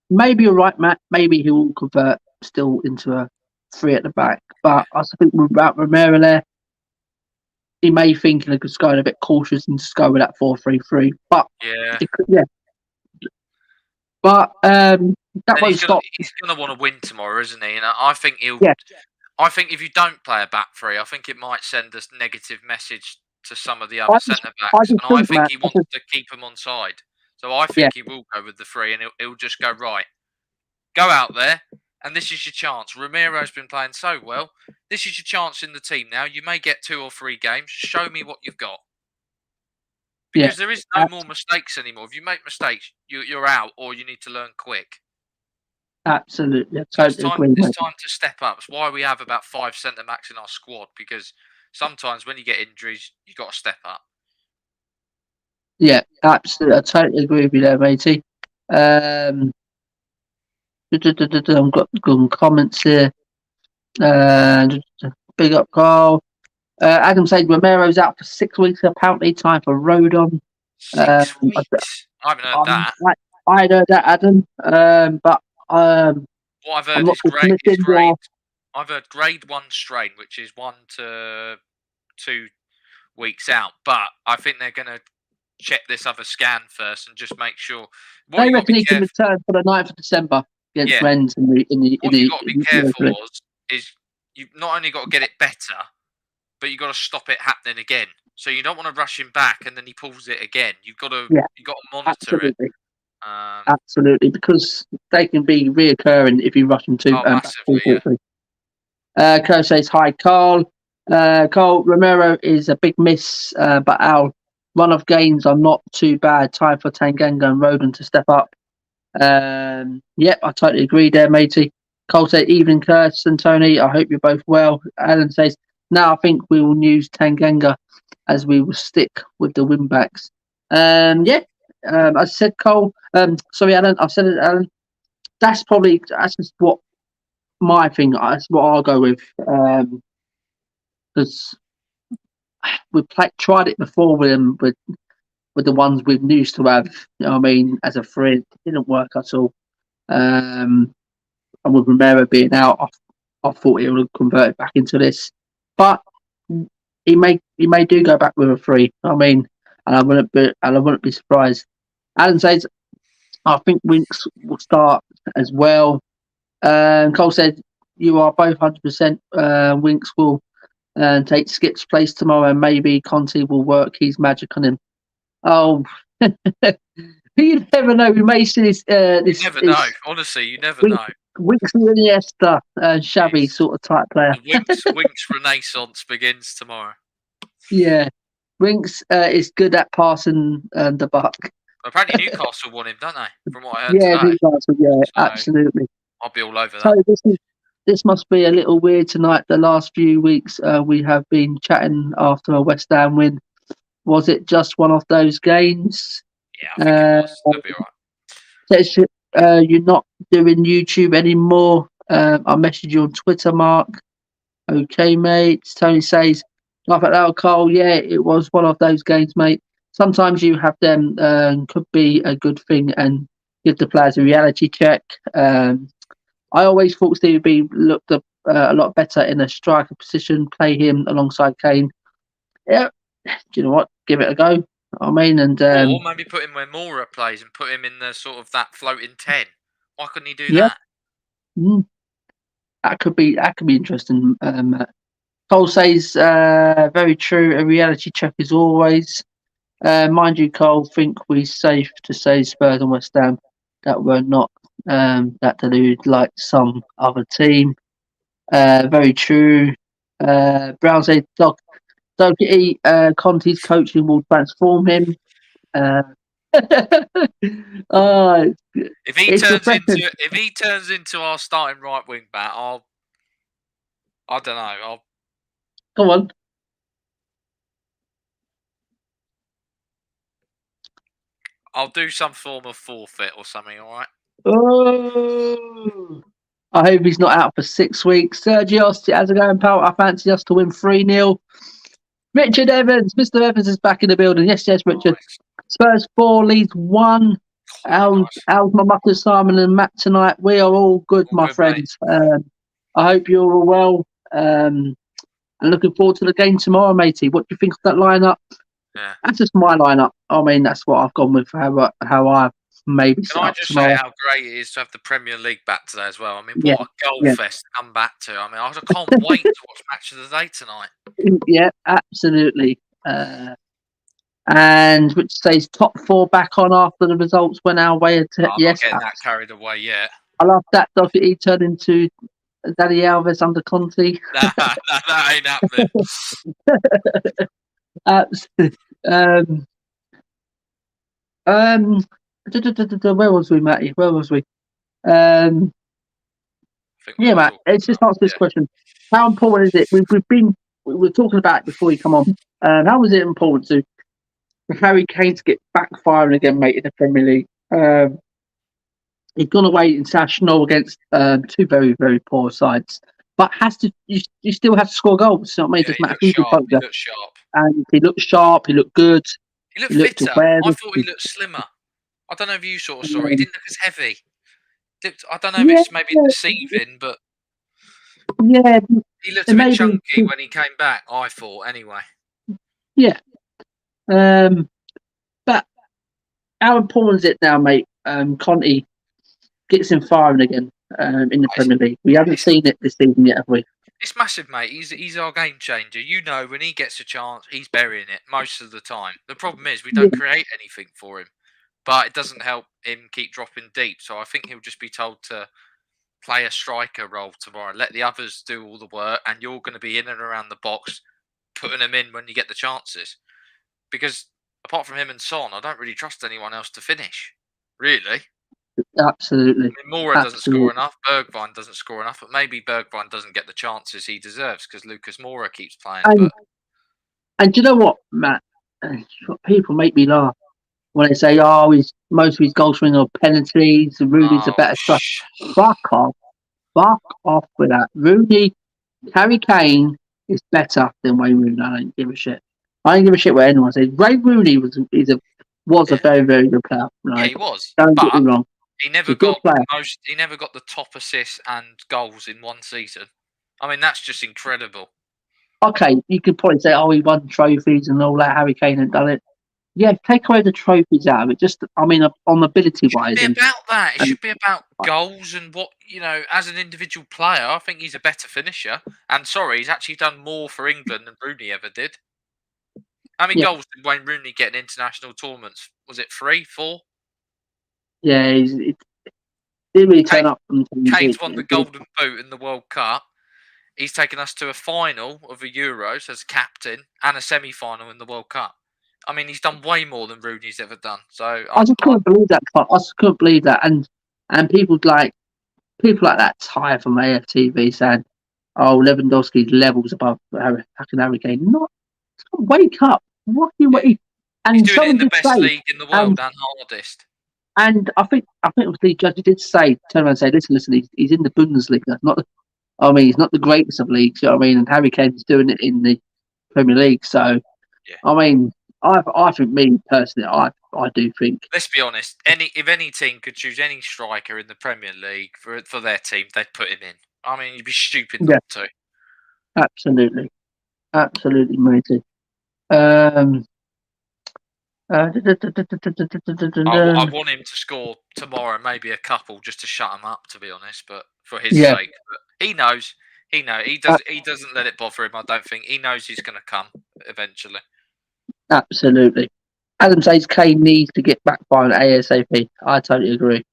maybe you're right, Matt. Maybe he will convert still into a 3 at the back. But I think without Romero there, he may think of just going a bit cautious and just go with that 4-3-3. But But that won't stop. He's going to want to win tomorrow, isn't he? And I think he'll. I think if you don't play a back 3, I think it might send a negative message to some of the other centre backs, and I think he wants to keep them on side. So I think he will go with the 3, and he'll just go right. Go out there, and this is your chance. Ramiro's been playing so well. This is your chance in the team now. You may get 2 or 3 games. Show me what you've got. Because there is no more mistakes anymore. If you make mistakes, you're out, or you need to learn quick. Absolutely. It's time to step up. It's why we have about 5 centre backs in our squad, because sometimes when you get injuries, you've got to step up. Yeah, absolutely. I totally agree with you there, matey. I've got good comments here. Big up, Carl. Adam said Romero's out for 6 weeks. Apparently, time for Rodon. 6 weeks? I haven't heard that. I heard that, Adam. But what I've heard is grade. I've heard grade 1 strain, which is 1 to 2 weeks out. But I think they're going to check this other scan first and just make sure. They reckon he can return for the 9th of December against Rennes in the. What you've got to be careful is you've not only got to get it better, but you've got to stop it happening again. So you don't want to rush him back and then he pulls it again. You've got to monitor it. Absolutely, because they can be reoccurring if you rush them too. Massively, Kerr says, hi, Carl. Carl, Romero is a big miss, but our run of gains are not too bad. Time for Tanganga and Roden to step up. Yep, I totally agree there, matey. Cole said, evening, Curtis and Tony. I hope you're both well. Alan says, now I think we will use Tanganga as we will stick with the win backs. I said, Cole. Sorry, Alan. I said it, Alan. That's just what my thing. That's what I'll go with. Because tried it before with them, with the ones we've used to have. You know what I mean? As a friend, it didn't work at all. And with Romero being out, I thought he would have converted back into this, but he may do go back with a 3. I mean, and I wouldn't be surprised. Alan says, I think Winks will start as well. Cole said, you are both 100%. Winks will take Skip's place tomorrow, and maybe Conte will work his magic on him. Oh, you never know. We may see this. You never know. Honestly, you never know. Winks and Iniesta, shabby sort of type player. The Winks renaissance begins tomorrow. Yeah, Winks is good at passing the buck. Apparently Newcastle want him, don't they? From what I heard today. Newcastle, yeah, so absolutely. I'll be all over that. So this must be a little weird tonight. The last few weeks we have been chatting after a West Ham win. Was it just one of those games? Yeah, I think it was. It'll be all right. You're not doing YouTube anymore. I messaged you on Twitter, Mark. Okay, mate. Tony says, laugh at that, Cole. Yeah, it was one of those games, mate. Sometimes you have them, could be a good thing, and give the players a reality check. I always thought Stevie B looked a lot better in a striker position. Play him alongside Kane. Yeah, do you know what? Give it a go. I mean, and or maybe put him where Mora plays and put him in the sort of that floating 10. Why couldn't he do that? That could be interesting. Cole says, very true. A reality check is always. Mind you, Cole, think we safe to say Spurs and West Ham that were not that deluded like some other team. Very true. Brown says, Doherty, Conte's coaching will transform him. If he turns into our starting right wing back, I don't know. Come on. I'll do some form of forfeit or something. All right. Oh, I hope he's not out for 6 weeks. Sergio, how's it going, pal? I fancy us to win 3-0. Richard Evans, Mr. Evans is back in the building. Yes, Richard. Nice. Spurs 4, Leeds 1. How's my mucker Simon and Matt tonight? We are all good, my friends. I hope you're all well. And looking forward to the game tomorrow, matey. What do you think of that lineup? Yeah. That's just my lineup. I mean, that's what I've gone with. How I maybe. Can I just say how great it is to have the Premier League back today as well? I mean, what a goal fest to come back to. I mean, I can't wait to watch Match of the Day tonight. Yeah, absolutely. And which says top 4 back on after the results went our way. Yes, not getting that carried away yet. I love that. He turned into Daddy Alves under Conte. That ain't happening. Where was we, Matty? Where was we? Matt, it's just answer this question. How important is it? We were talking about it before you come on. How was it important for Harry Kane to get backfiring again, mate, in the Premier League? He's gone away international against 2 very, very poor sides, but you still have to score goals. You know what I mean? Yeah, he looked sharp. And he looked sharp. He looked good. He looked fitter. I thought he looked slimmer. I don't know if you sort of saw it. He didn't look as heavy. I don't know if it's maybe deceiving, but he looked a bit chunky when he came back. I thought, anyway. Yeah. But how important is it now, mate? Conte gets him firing again in the Premier League. We haven't seen it this season yet, have we? It's massive, mate. He's our game changer. You know, when he gets a chance, he's burying it most of the time. The problem is we don't create anything for him, but it doesn't help him keep dropping deep. So I think he'll just be told to play a striker role tomorrow. Let the others do all the work, and you're going to be in and around the box, putting them in when you get the chances. Because apart from him and Son, I don't really trust anyone else to finish. Really. Absolutely. I mean, Mora doesn't score enough. Bergwijn doesn't score enough. But maybe Bergwijn doesn't get the chances he deserves because Lucas Moura keeps playing. And do you know what, Matt? People make me laugh when they say, "Oh, most of his goals were in penalties. Rooney's a better striker." Fuck off! Fuck off with that. Harry Kane is better than Wayne Rooney. I don't give a shit. I don't give a shit what anyone says. Wayne Rooney was a very, very good player. Right? Yeah, he was. Don't get me wrong. He never got the top assists and goals in one season. I mean, that's just incredible. Okay, you could probably say, "Oh, he won trophies and all that." Harry Kane had done it. Yeah, take away the trophies out of it. Just, I mean, on ability wise. It should be about that. It should be about goals and what, as an individual player, I think he's a better finisher. And sorry, he's actually done more for England than Rooney ever did. How many goals did Wayne Rooney get in international tournaments? Was it 3, 4? Yeah, he didn't really turn up. Kane's won the Golden Boot in the World Cup. He's taken us to a final of the Euros as captain and a semi-final in the World Cup. I mean, he's done way more than Rooney's ever done. So I just couldn't believe that. I just couldn't believe that. And people like that Ty from AFTV saying, "Oh, Lewandowski's levels above Harry Kane." Not wake up. What you wait? And he's doing it in the best league in the world and hardest. And I think it was the judge did say, turn around and say, "Listen, he's in the Bundesliga. He's not the greatest of leagues. You know what I mean?" And Harry Kane's doing it in the Premier League. So, yeah. I mean, I think, me personally, I do think. Let's be honest. If any team could choose any striker in the Premier League for their team, they'd put him in. I mean, you'd be stupid not to. Absolutely, matey. I want him to score tomorrow, maybe a couple, just to shut him up. To be honest, but for his sake, but he knows. He doesn't let it bother him. I don't think he knows he's going to come eventually. Absolutely. Adam says Kane needs to get back by an ASAP. I totally agree.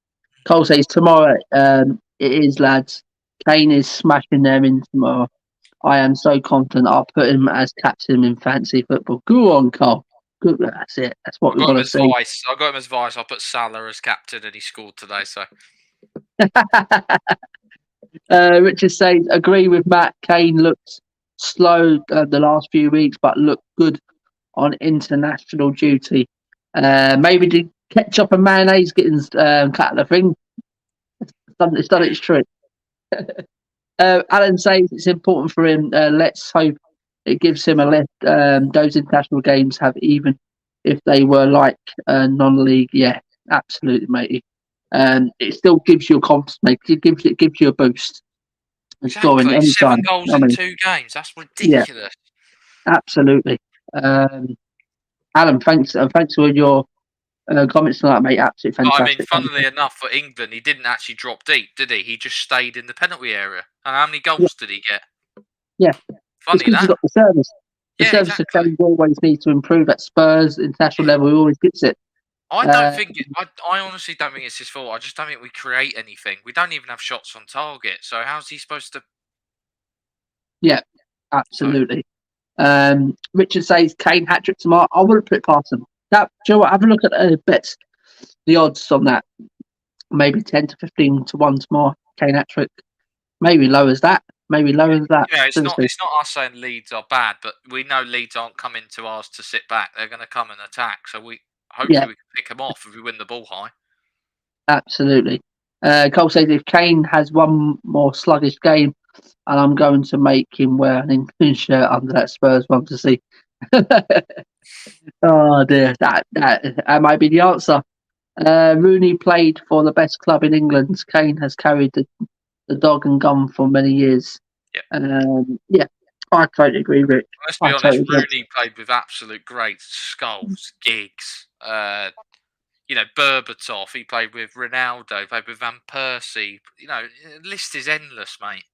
Cole says tomorrow. It is, lads. Kane is smashing them in tomorrow. I am so confident. I'll put him as captain in fantasy football. Go on, Cole. Good. That's it. That's what we've got to see. I got him as vice. I put Salah as captain, and he scored today. So. Richard says, agree with Matt. Kane looked slow the last few weeks, but looked good on international duty. Maybe the ketchup and mayonnaise getting cut the thing. It's done its trick. Alan says it's important for him. Let's hope it gives him a lift. Those international games have, even if they were like non-league. Yeah, absolutely, matey. It still gives you a confidence, mate. It gives you a boost. Exactly. 7 goals in 2 games. That's ridiculous. Yeah, absolutely. Alan, thanks for your comments tonight, mate. Absolutely fantastic. I mean, funnily enough, for England, he didn't actually drop deep, did he? He just stayed in the penalty area. And how many goals did he get? Yeah. Funny because he's got the service. The service of Kane always needs to improve at Spurs, international level. He always gets it. I don't think I honestly don't think it's his fault. I just don't think we create anything. We don't even have shots on target. So how's he supposed to? Yeah, absolutely. Richard says Kane hat-trick tomorrow. I wouldn't put it past him. Joe, you know what? Have a look at the bets, the odds on that. Maybe 10 to 15 to 1 tomorrow. Kane hat-trick. Maybe low as that. Yeah, it's not us saying Leeds are bad, but we know Leeds aren't coming to ours to sit back. They're going to come and attack. So hopefully we can pick them off if we win the ball high. Absolutely. Cole says if Kane has one more sluggish game, and I'm going to make him wear an England shirt under that Spurs one to see. Oh dear, that might be the answer. Rooney played for the best club in England. Kane has carried the dog and gun for many years. Yeah, I totally agree, Rick. Let's be honest, Rooney played with absolute greats. Scholes, Giggs, Berbatov. He played with Ronaldo. Played with Van Persie. The list is endless, mate.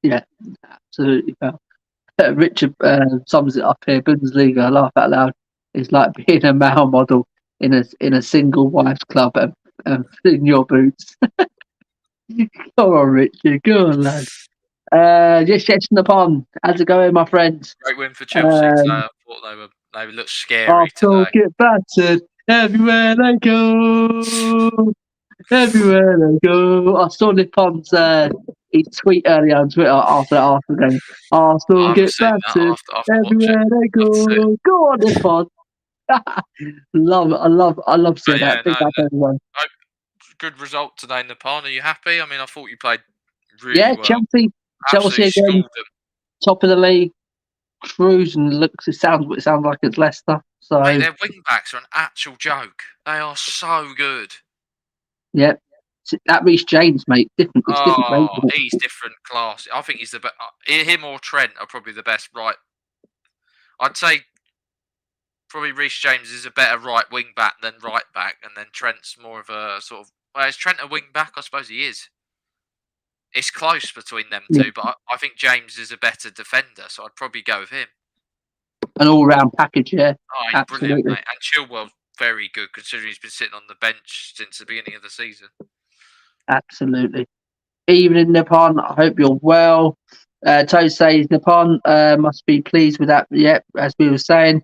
Yeah, absolutely, pal. Richard sums it up here. Bundesliga, I laugh out loud. It's like being a male model in a single wife's club and in your boots. Go on, Richard. Go on, lad. Just catching the pond. How's it going, my friend? Great win for Chelsea. So I thought they looked scary today. Get battered. Everywhere they go. Everywhere they go. I saw Nippon's his tweet earlier on Twitter after the Arsenal game. I Arsenal haven't get seen that. battered. I'll have to watch it. Everywhere they Love to see it. go. Go on, Nippon. I love seeing But yeah, that. Big no, up everyone. good result today, Nepal. Are you happy? I mean, I thought you played really Yeah, well. Chelsea Absolutely again, schooled them. top of the league, cruising. Looks, it sounds like it's Leicester. So Mate, their wing backs are an actual joke. They are so good. yeah, that Reece James, mate, different. It's different. Oh, Range, he's different class. I think he's the best. Him or Trent are probably the best right. I'd say probably Reece James is a better right wing back than right back, and then Trent's more of a sort of. Well, is Trent a wing back? I suppose he is. It's close between them Yeah. two, but I think James is a better defender, so I'd probably go with him. An all-round package, yeah. Oh, he's brilliant, Absolutely. mate. And Chilwell's very good, considering he's been sitting on the bench since the beginning of the season. Absolutely. Evening, Nippon. I hope you're well. Toad says Nippon must be pleased with that. Yep, as we were saying.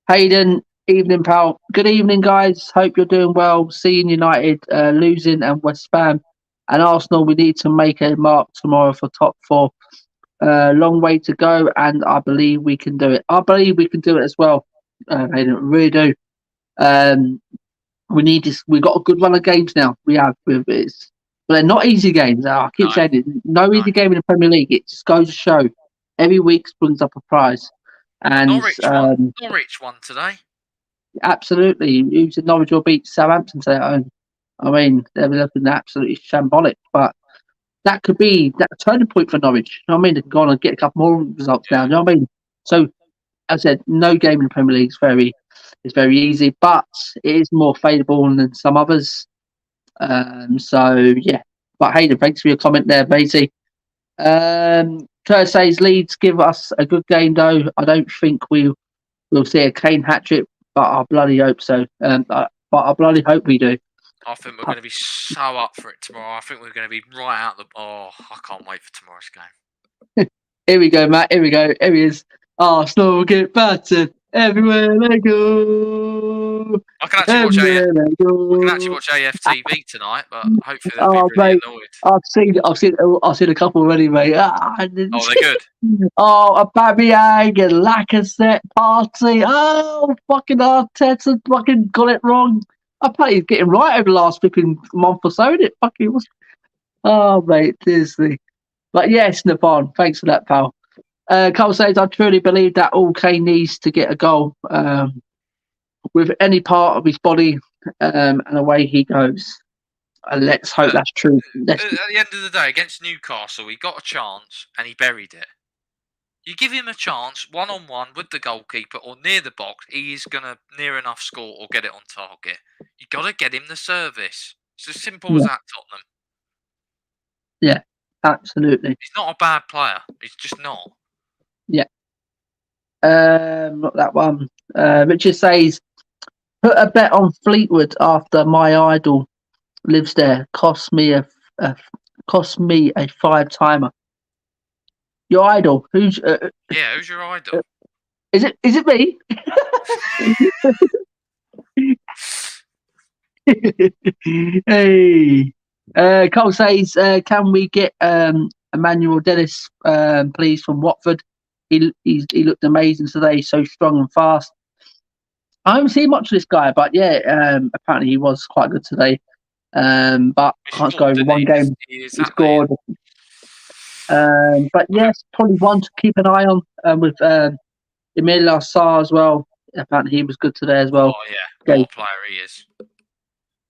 Hayden, evening, pal. Good evening, guys. Hope you're doing well. Seeing United losing and West Ham and Arsenal, we need to make a mark tomorrow for top four. Long way to go, and I believe we can do it. I believe we can do it as well. Hayden, really do. We need this. We've got a good run of games now. We have. But they're not easy games. I keep saying it. No easy game in the Premier League. It just goes to show every week brings up a prize. And Norwich won today. Absolutely. Using Norwich will beat Southampton today at home. I mean, they're looking absolutely shambolic, but that could be that turning point for Norwich. You know what I mean? They can go on and get a couple more results now. You know what I mean? So, as I said, no game in the Premier League is very easy, but it is more favourable than some others. So yeah. But Hayden, thanks for your comment there, matey. Kurt says Leeds give us a good game though. I don't think we'll see a Kane hat-trick, but I bloody hope so. But I bloody hope we do. I think we're going to be so up for it tomorrow. I think we're going to be right out the. Oh, I can't wait for tomorrow's game. Here we go, Matt. Here we go. Here he is. Arsenal get battered everywhere they go. I can actually watch AFTV tonight, but hopefully they'll be really annoyed. I've seen a couple already, mate. Oh, they're good. Oh, Aubameyang and Lacazette party. Oh, fucking Arteta fucking got it wrong. Apparently he's getting right over the last flipping month or so, isn't it? Fucking was. Oh, mate, seriously. But yes, Nippon, thanks for that, pal. Cole says, I truly believe that all Kane needs to get a goal with any part of his body, and away he goes. Let's hope that's true. At the end of the day, against Newcastle, he got a chance and he buried it. You give him a chance, one-on-one with the goalkeeper or near the box, he is going to near enough score or get it on target. You got to get him the service. It's as simple as that, Tottenham. Yeah, absolutely. He's not a bad player. He's just not. Yeah. Not that one. Richard says, put a bet on Fleetwood after my idol lives there. Cost me a 5-timer. Your idol? Who's? Who's your idol? Is it me? Hey. Cole says, can we get Emmanuel Dennis, please, from Watford? He looked amazing today, so strong and fast. I haven't seen much of this guy, but yeah, apparently he was quite good today. But can't go over one game. He scored. But yes, probably one to keep an eye on with Emile Lassar as well. Apparently he was good today as well. Oh yeah, what a player he is.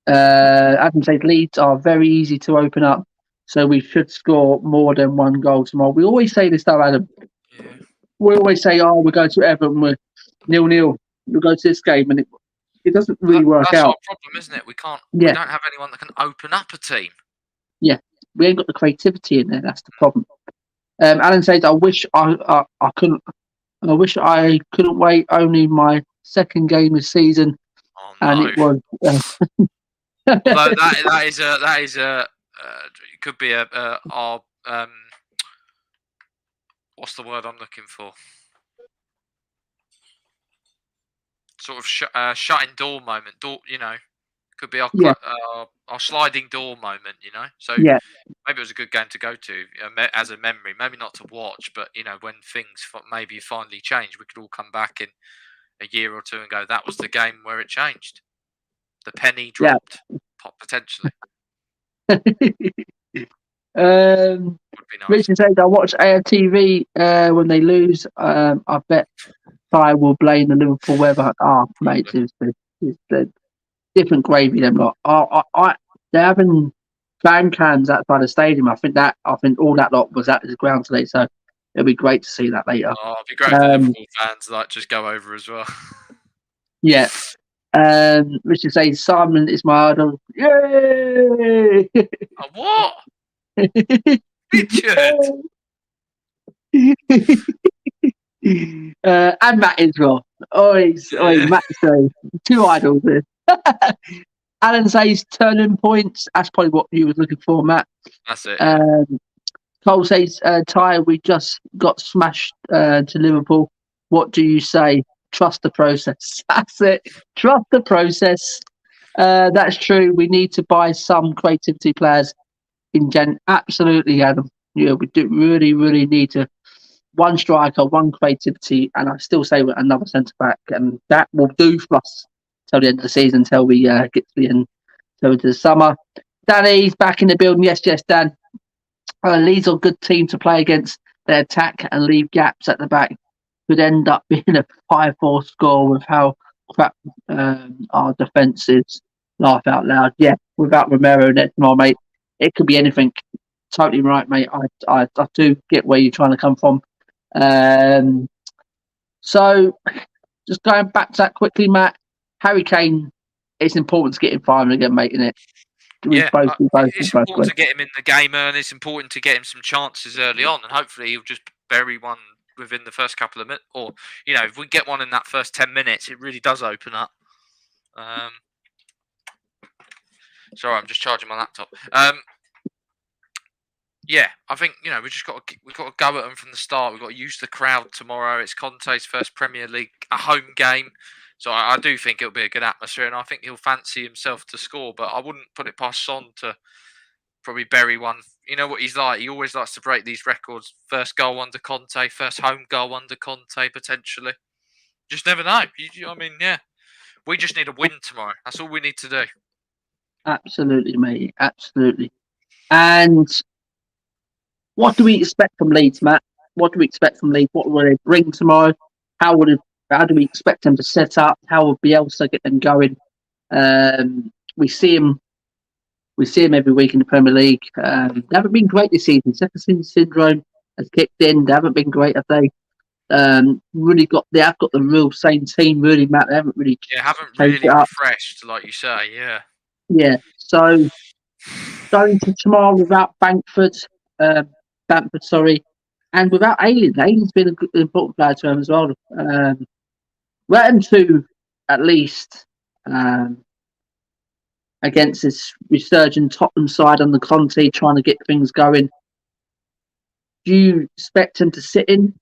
Adam says Leeds are very easy to open up, so we should score more than one goal tomorrow. We always say this though, Adam. Yeah. We always say, "Oh, we're going to Everton, we're 0-0. We'll go to this game," and it doesn't really work out. That's our problem, isn't it? We can't. Yeah. We don't have anyone that can open up a team. Yeah, we ain't got the creativity in there. That's the problem. Alan says, "I wish I couldn't. I wish I couldn't wait. Only my second game this season, and it was." Although that is it could be our what's the word I'm looking for? sort of shutting door moment. Could be our Yeah. our sliding door moment. So Yeah. maybe it was a good game to go to as a memory. Maybe not to watch, but when things maybe finally change, we could all come back in a year or two and go, that was the game where it changed. The penny Yeah. dropped, potentially. Would be nice. Richard says, I watch AFTV when they lose. I bet I will blame the Liverpool weather. Mate, it's the different gravy. Them lot. They're having fan cams outside the stadium. I think all that lot was at the ground today. So it'll be great to see that later. Oh, it'd be great if the Liverpool fans just go over as well. Yeah. Richard says Simon is my idol. Yay! What? Richard. And Matt as well. Matt, so 2 idols there. Alan says turning points. That's probably what you was looking for, Matt. That's it. Yeah. Cole says, Ty, we just got smashed to Liverpool. What do you say? Trust the process. That's it. Trust the process. That's true. We need to buy some creativity players in Jan. Absolutely, Adam. Yeah, we do really, really need to. One striker, one creativity, and I still say another centre back, and that will do for us till the end of the season, until we get to the end, till into the summer. Danny's back in the building. Yes, Dan. Leeds are a good team to play against. They attack and leave gaps at the back. Could end up being a 5-4 score with how crap our defence is. Laugh out loud. Yeah, without Romero and Edmar, mate, it could be anything. Totally right, mate. I do get where you're trying to come from. So, just going back to that quickly, Matt. Harry Kane, it's important to get him firing again, mate, isn't it? It's important to get him in the game early. It's important to get him some chances early on, and hopefully he'll just bury one within the first couple of minutes. Or, if we get one in that first 10 minutes, it really does open up. Sorry, I'm just charging my laptop. Yeah, I think we've got to go at them from the start. We've got to use the crowd tomorrow. It's Conte's first Premier League, a home game, so I do think it'll be a good atmosphere, and I think he'll fancy himself to score. But I wouldn't put it past Son to probably bury one. You know what he's like. He always likes to break these records. First goal under Conte, first home goal under Conte, potentially. Just never know. We just need a win tomorrow. That's all we need to do. Absolutely, mate. Absolutely. And what do we expect from Leeds, Matt? What do we expect from Leeds? What will they bring tomorrow? How do we expect them to set up? How will Bielsa get them going? We see him every week in the Premier League. They haven't been great this season. Second syndrome has kicked in. They haven't been great, have they? They have got the real same team, really, Matt. They haven't really refreshed, like you say, yeah. Yeah. So going to tomorrow without Bamford, and without Ayling. Ayling's been an important player to him as well. Let him to at least against this resurgent Tottenham side on the Conte, trying to get things going. Do you expect him to sit in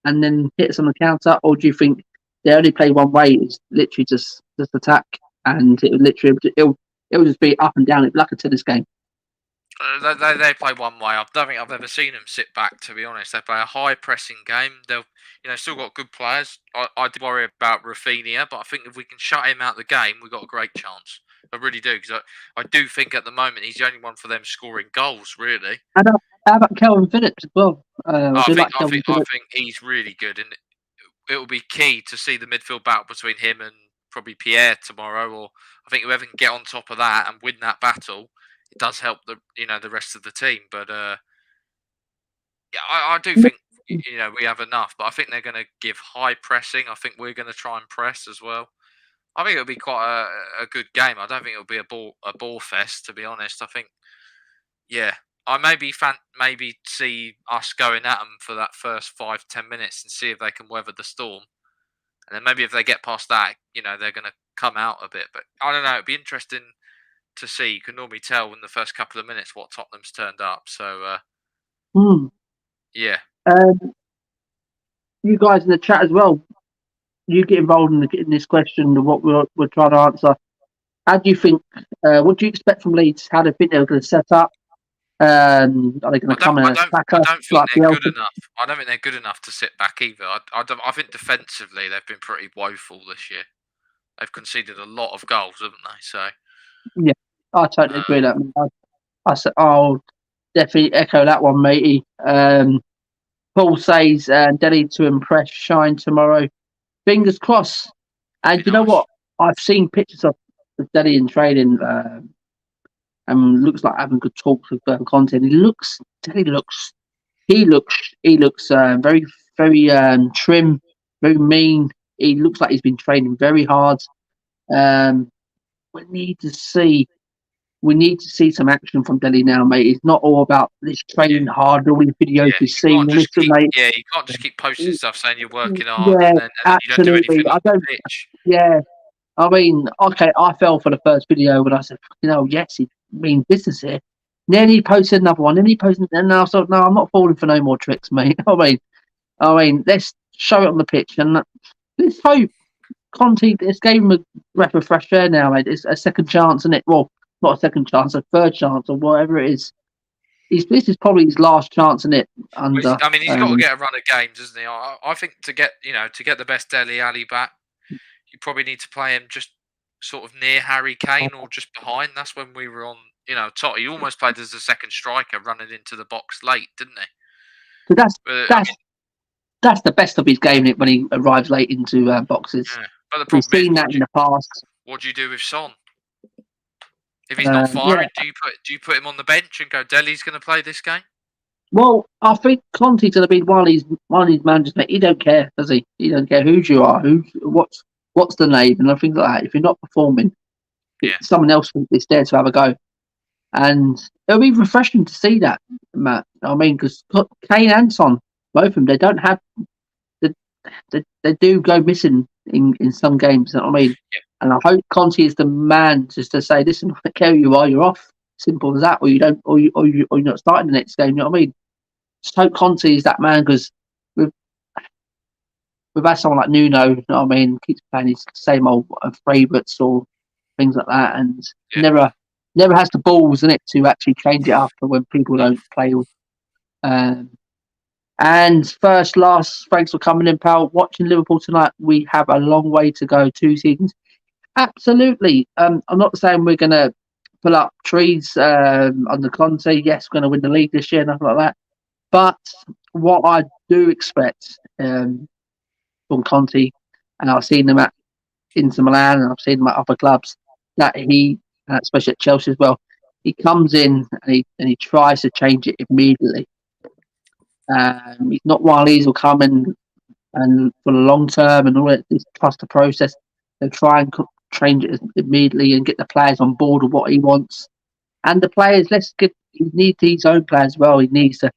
and then hit us on the counter, or do you think they only play one way? It's literally just attack, and it'll just be up and down. It'll be like a tennis game. They play one way. I don't think I've ever seen them sit back, to be honest. They play a high pressing game. They'll, still got good players. I did worry about Rafinha, but I think if we can shut him out the game, we've got a great chance. I really do, because I do think at the moment he's the only one for them scoring goals, really. How about Calvin Phillips as well? I think he's really good, and it will be key to see the midfield battle between him and probably Pierre tomorrow. Or I think whoever can get on top of that and win that battle, it does help the rest of the team. But I do think we have enough. But I think they're going to give high pressing. I think we're going to try and press as well. I think it'll be quite a good game. I don't think it'll be a ball fest, to be honest. I think, I maybe see us going at them for that first 5-10 minutes and see if they can weather the storm. And then maybe if they get past that, they're going to come out a bit. But I don't know. It'd be interesting to see. You can normally tell in the first couple of minutes what Tottenham's turned up. So, yeah. You guys in the chat as well. you get involved in this question of what we're trying to answer. How do you think? What do you expect from Leeds? How do you think they're going to set up? Are they going to come in and attack I us don't think like they're Bielsa? good enough. I don't think they're good enough to sit back either. I think defensively they've been pretty woeful this year. They've conceded a lot of goals, haven't they? So Yeah, I totally agree with that. I'll definitely echo that one, matey. Paul says Delhi to impress, shine tomorrow. Fingers crossed. And you know nice. what? I've seen pictures of Delhi in training, and looks like having good talks with Conte. And he looks very, very trim, very mean. He looks like he's been training very hard. We need to see some action from Delhi now, mate. It's not all about this training hard, all the videos we've seen. Listen, mate. Yeah, you can't just keep posting stuff saying you're working hard Yeah, and then you don't do absolutely. anything on the pitch. Yeah, I mean, okay, I fell for the first video when I said, yes, he means business here. Then he posted another one. Then he posted, and I thought, no, I'm not falling for no more tricks, mate. I mean, let's show it on the pitch and let's hope Conte. Let's give him a breath of fresh air now, mate. It's a second chance, isn't it? Well, not a second chance, a third chance, or whatever it is. This is probably his last chance, isn't it? Under, I mean, he's got to get a run of games, doesn't he? I think to get the best Dele Alli back, you probably need to play him just sort of near Harry Kane or just behind. That's when we were on, Totti. He almost played as a second striker, running into the box late, didn't he? So that's the best of his game when he arrives late into boxes. Yeah. But the problem We've seen that in the past. What do you do with Son? If he's not firing, do you put him on the bench and go, Dele's going to play this game? Well, I think Conte's going to be one of these managers, mate. He don't care, does he? He don't care who you are, what's the name, and things like that. If you're not performing, someone else is there to have a go, and it'll be refreshing to see that, Matt. I mean, because Kane and Son, both of them, they don't have, they do go missing in some games. You know what I mean? Yeah. And I hope Conte is the man just to say, listen, I don't care who you are, you're off. Simple as that, or you don't, or you're not starting the next game. You know what I mean? Just hope Conte is that man, because we've had someone like Nuno, you know what I mean, keeps playing his same old favourites or things like that, and never has the balls in it to actually change it up for when people don't play. And last, thanks for coming in, pal. Watching Liverpool tonight, we have a long way to go. 2 seasons. Absolutely. I'm not saying we're going to pull up trees under Conte. Yes, we're going to win the league this year, nothing like that. But what I do expect from Conte, and I've seen them at Inter Milan and I've seen them at other clubs, that he, especially at Chelsea as well, he comes in and he tries to change it immediately. He's not one of these will come in and for the long term and all that. Trust the process. They'll try and change it immediately and get the players on board with what he wants. And the players, he needs his own players as well. He needs to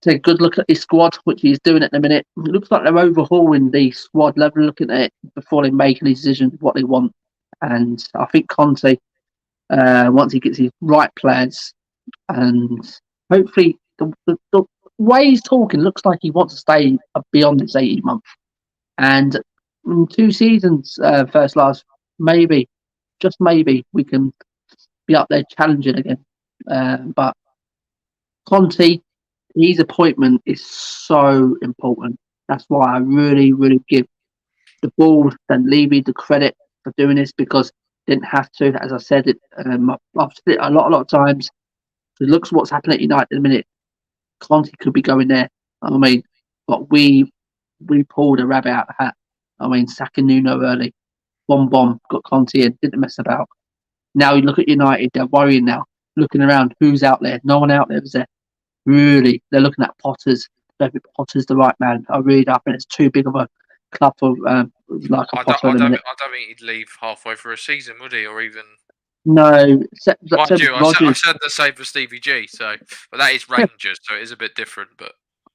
take a good look at his squad, which he's doing at the minute. It looks like they're overhauling the squad level, looking at it before they make any decisions of what they want. And I think Conte, once he gets his right players, and hopefully the way he's talking looks like he wants to stay beyond this 18 months. And in 2 seasons, last, maybe, just maybe, we can be up there challenging again. But Conte, his appointment is so important. That's why I really, really give the board and Levy the credit for doing this, because didn't have to. As I said, I've said it a lot of times. It looks what's happening at United in a minute. Conte could be going there. I mean, but we pulled a rabbit out of the hat. I mean, sacking Nuno early, bomb, got Conte in, didn't mess about. Now you look at United, they're worrying now, looking around, who's out there? No one out there is there. Really, they're looking at Potters. Maybe Potter's the right man. I really don't think it's too big of a club for like a Potter. I don't think he'd leave halfway through a season, would he? Or even no. I said the same for Stevie G. But that is Rangers, so it is a bit different.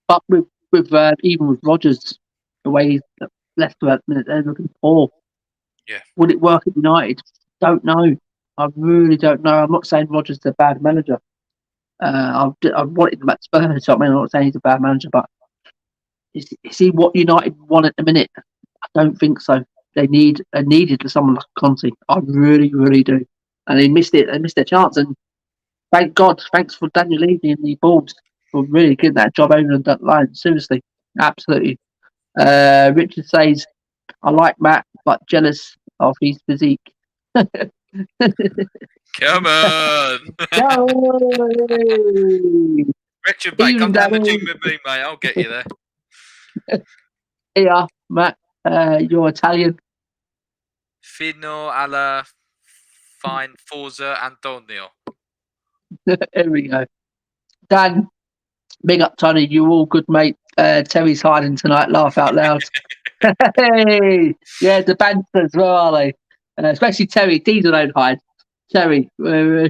But with even with Rodgers, the way he's left for that minute, they're looking poor. Yeah. Would it work at United? Don't know. I really don't know. I'm not saying Rodgers is a bad manager. I wanted him at Spurs. So I'm not saying he's a bad manager, but is he what United want at the minute? I don't think so. They needed someone like Conte. I really, really do. And they missed it. They missed their chance. And thank God, thanks for Daniel Levy and the Bulls for really getting that job over that line. Seriously, absolutely. Richard says, I like Matt, but jealous of his physique. Come on. Richard, mate, come down the gym with me, mate. I'll get you there. Here, Matt, you're Italian. Fino alla fine Forza Antonio. Here we go. Dan, big up, Tony. You all good, mate. Terry's hiding tonight. Laugh out loud. Hey, yeah, the banters, where are they? Especially Terry. Diesel don't hide. Terry. Yeah,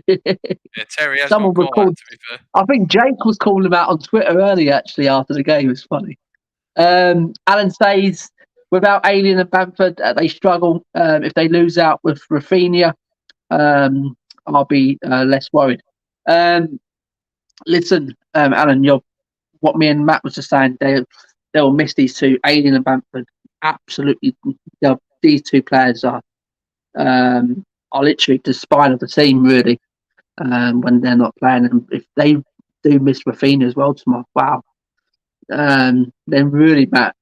Terry has Someone gone was quiet, called. to be fair. I think Jake was calling him out on Twitter earlier, actually, after the game. It was funny. Alan says, without Alien and Bamford, they struggle. If they lose out with Rafinha, I'll be less worried. Listen, Alan, what me and Matt was just saying, they'll miss these two, Alien and Bamford. Absolutely, these two players are literally the spine of the team, really. When they're not playing, and if they do miss Rafinha as well tomorrow, wow. Then really, Matt,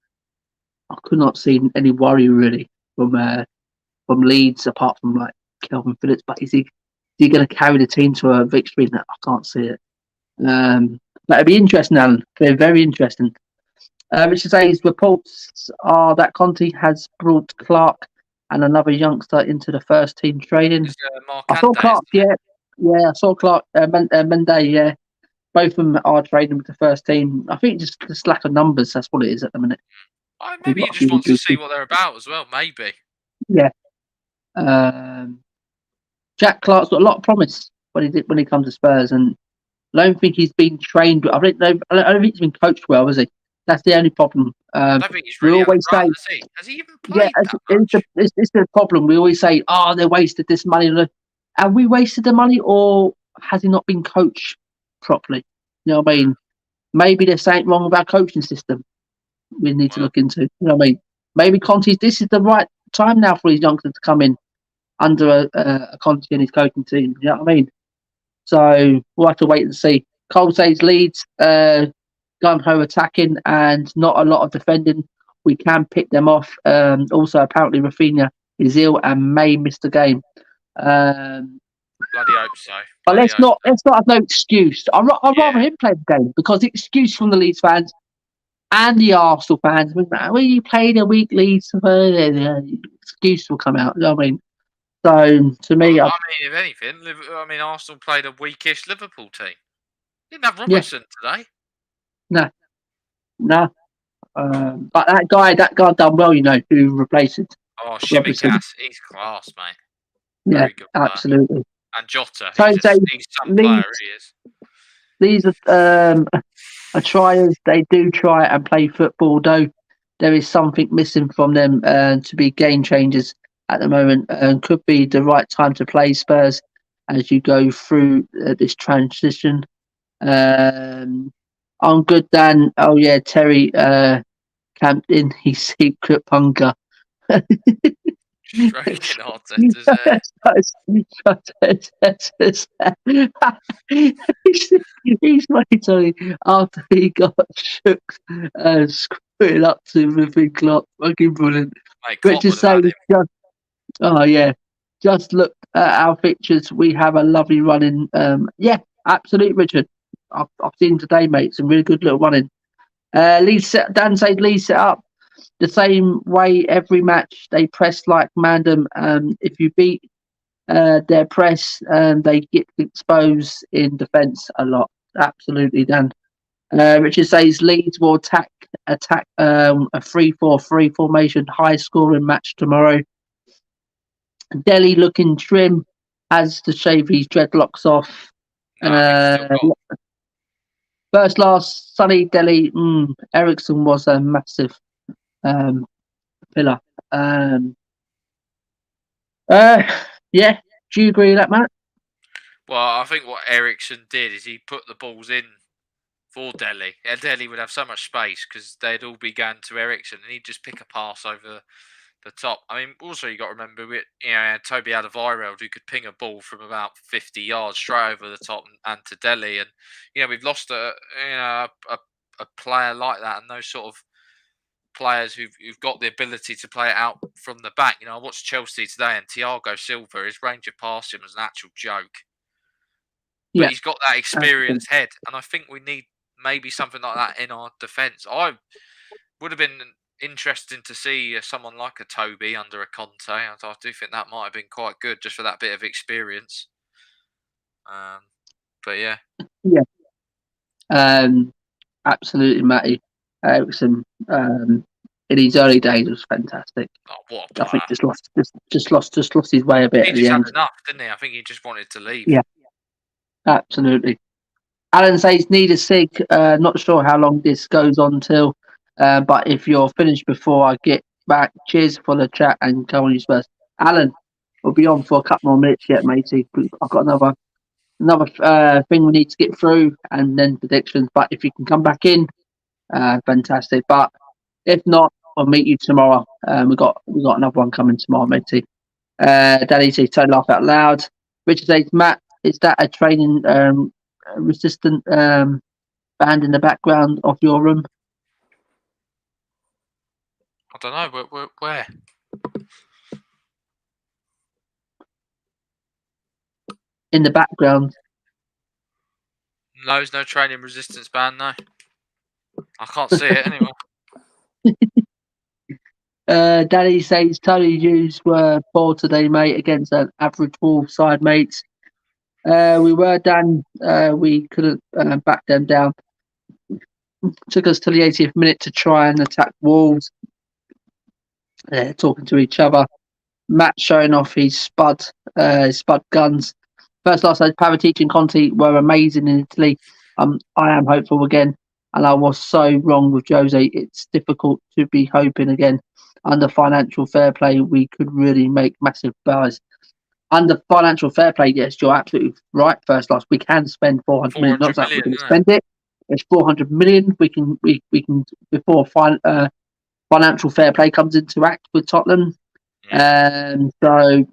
I could not see any worry really from Leeds apart from like Kelvin Phillips. But is he going to carry the team to a victory? No, I can't see it. But it'd be interesting, Alan. They're very interesting. Richard says reports are that Conte has brought Clark and another youngster into the first team training. I saw Clark, yeah, I saw Clark, Monday, yeah. Both of them are training with the first team. I think just lack of numbers. That's what it is at the minute. Maybe he just wants to see what they're about as well. Maybe. Yeah. Jack Clark's got a lot of promise when he comes to Spurs, and I don't think he's been trained. I don't think he's been coached well, has he? That's the only problem. I don't think he's really always say, has he even played that much? It's the problem. We always say, oh, they wasted this money. Have we wasted the money, or has he not been coached properly? You know what I mean? Maybe there's something wrong with our coaching system we need to look into. You know what I mean? Maybe Conte, this is the right time now for his youngsters to come in under a Conte and his coaching team. You know what I mean? So we'll have to wait and see. Cole says Leeds gun ho attacking and not a lot of defending. We can pick them off. Also, apparently Rafinha is ill and may miss the game. Bloody hope so. But let's not have no excuse. I'd rather him play the game, because the excuse from the Leeds fans and the Arsenal fans, well, you played a weak Leeds, excuse will come out. You know what I mean? So to me, if anything, Arsenal played a weakish Liverpool team. Didn't have Robertson today. No. But that guy done well, you know, who replaced it. Oh, Shimikas, he's class, mate. Yeah, very good absolutely. Player. And Jota, So he's some player, he is. These are triers. They do try and play football, though there is something missing from them to be game changers at the moment, and could be the right time to play Spurs as you go through this transition. I'm good, Dan. Oh yeah, Terry camped in his secret bunker. Stroking He's waiting after he got shook and screwed up to the big clock. Fucking brilliant. Richard saying, just look at our pictures. We have a lovely running. Yeah, absolutely, Richard. I've seen today, mate. Some really good little running. Dan said Leeds set up the same way every match. They press like Mandem. If you beat their press, they get exposed in defence a lot. Absolutely, Dan. Richard says Leeds will attack a 3-4-3 formation, high scoring match tomorrow. Delhi looking trim, has to shave his dreadlocks off. First last sunny Delhi. Ericsson was a massive pillar. Yeah, do you agree with that, Matt? Well, I think what Ericsson did is he put the balls in for Delhi. Yeah, Delhi would have so much space because they'd all be going to Ericsson, and he'd just pick a pass over the top. I mean, also you got to remember, Toby Alderweireld, who could ping a ball from about 50 yards straight over the top and to Delhi, and we've lost a player like that, and those sort of players who've got the ability to play it out from the back. I watched Chelsea today, and Thiago Silva, his range of passing was an actual joke. But he's got that experienced head, and I think we need maybe something like that in our defence. I would have been interesting to see someone like a Toby under a Conte. I do think that might have been quite good just for that bit of experience. But yeah. Absolutely, Matty Ericsson. In his early days was fantastic. Oh, what a player. I think just lost his way a bit. He just had enough, didn't he? I think he just wanted to leave. Yeah, absolutely. Alan says need a sig. Not sure how long this goes on till, but if you're finished before I get back, cheers for the chat and go on your Spurs. Alan, we'll be on for a couple more minutes yet, matey. I've got another thing we need to get through, and then predictions. But if you can come back in, fantastic. But if not, I'll meet you tomorrow. We got another one coming tomorrow, matey. Danny says, "Don't laugh out loud." Richard says, "Matt, is that a training resistant band in the background of your room?" I don't know. Where? In the background. No, there's no training resistance band. No, I can't see it anymore. Danny says Tony Hughes were poor today, mate, against an average Wolves side, mates. We were, Dan. We couldn't back them down. Took us to the 80th minute to try and attack Wolves. Talking to each other. Matt showing off his spud guns. First last night, Paratici and Conte were amazing in Italy. I am hopeful again, and I was so wrong with Jose. It's difficult to be hoping again. Under financial fair play, we could really make massive buys. Under financial fair play, yes, you're absolutely right. First loss, we can spend 400 million. Not that we can spend it. It's 400 million. We can before financial fair play comes into act with Tottenham. So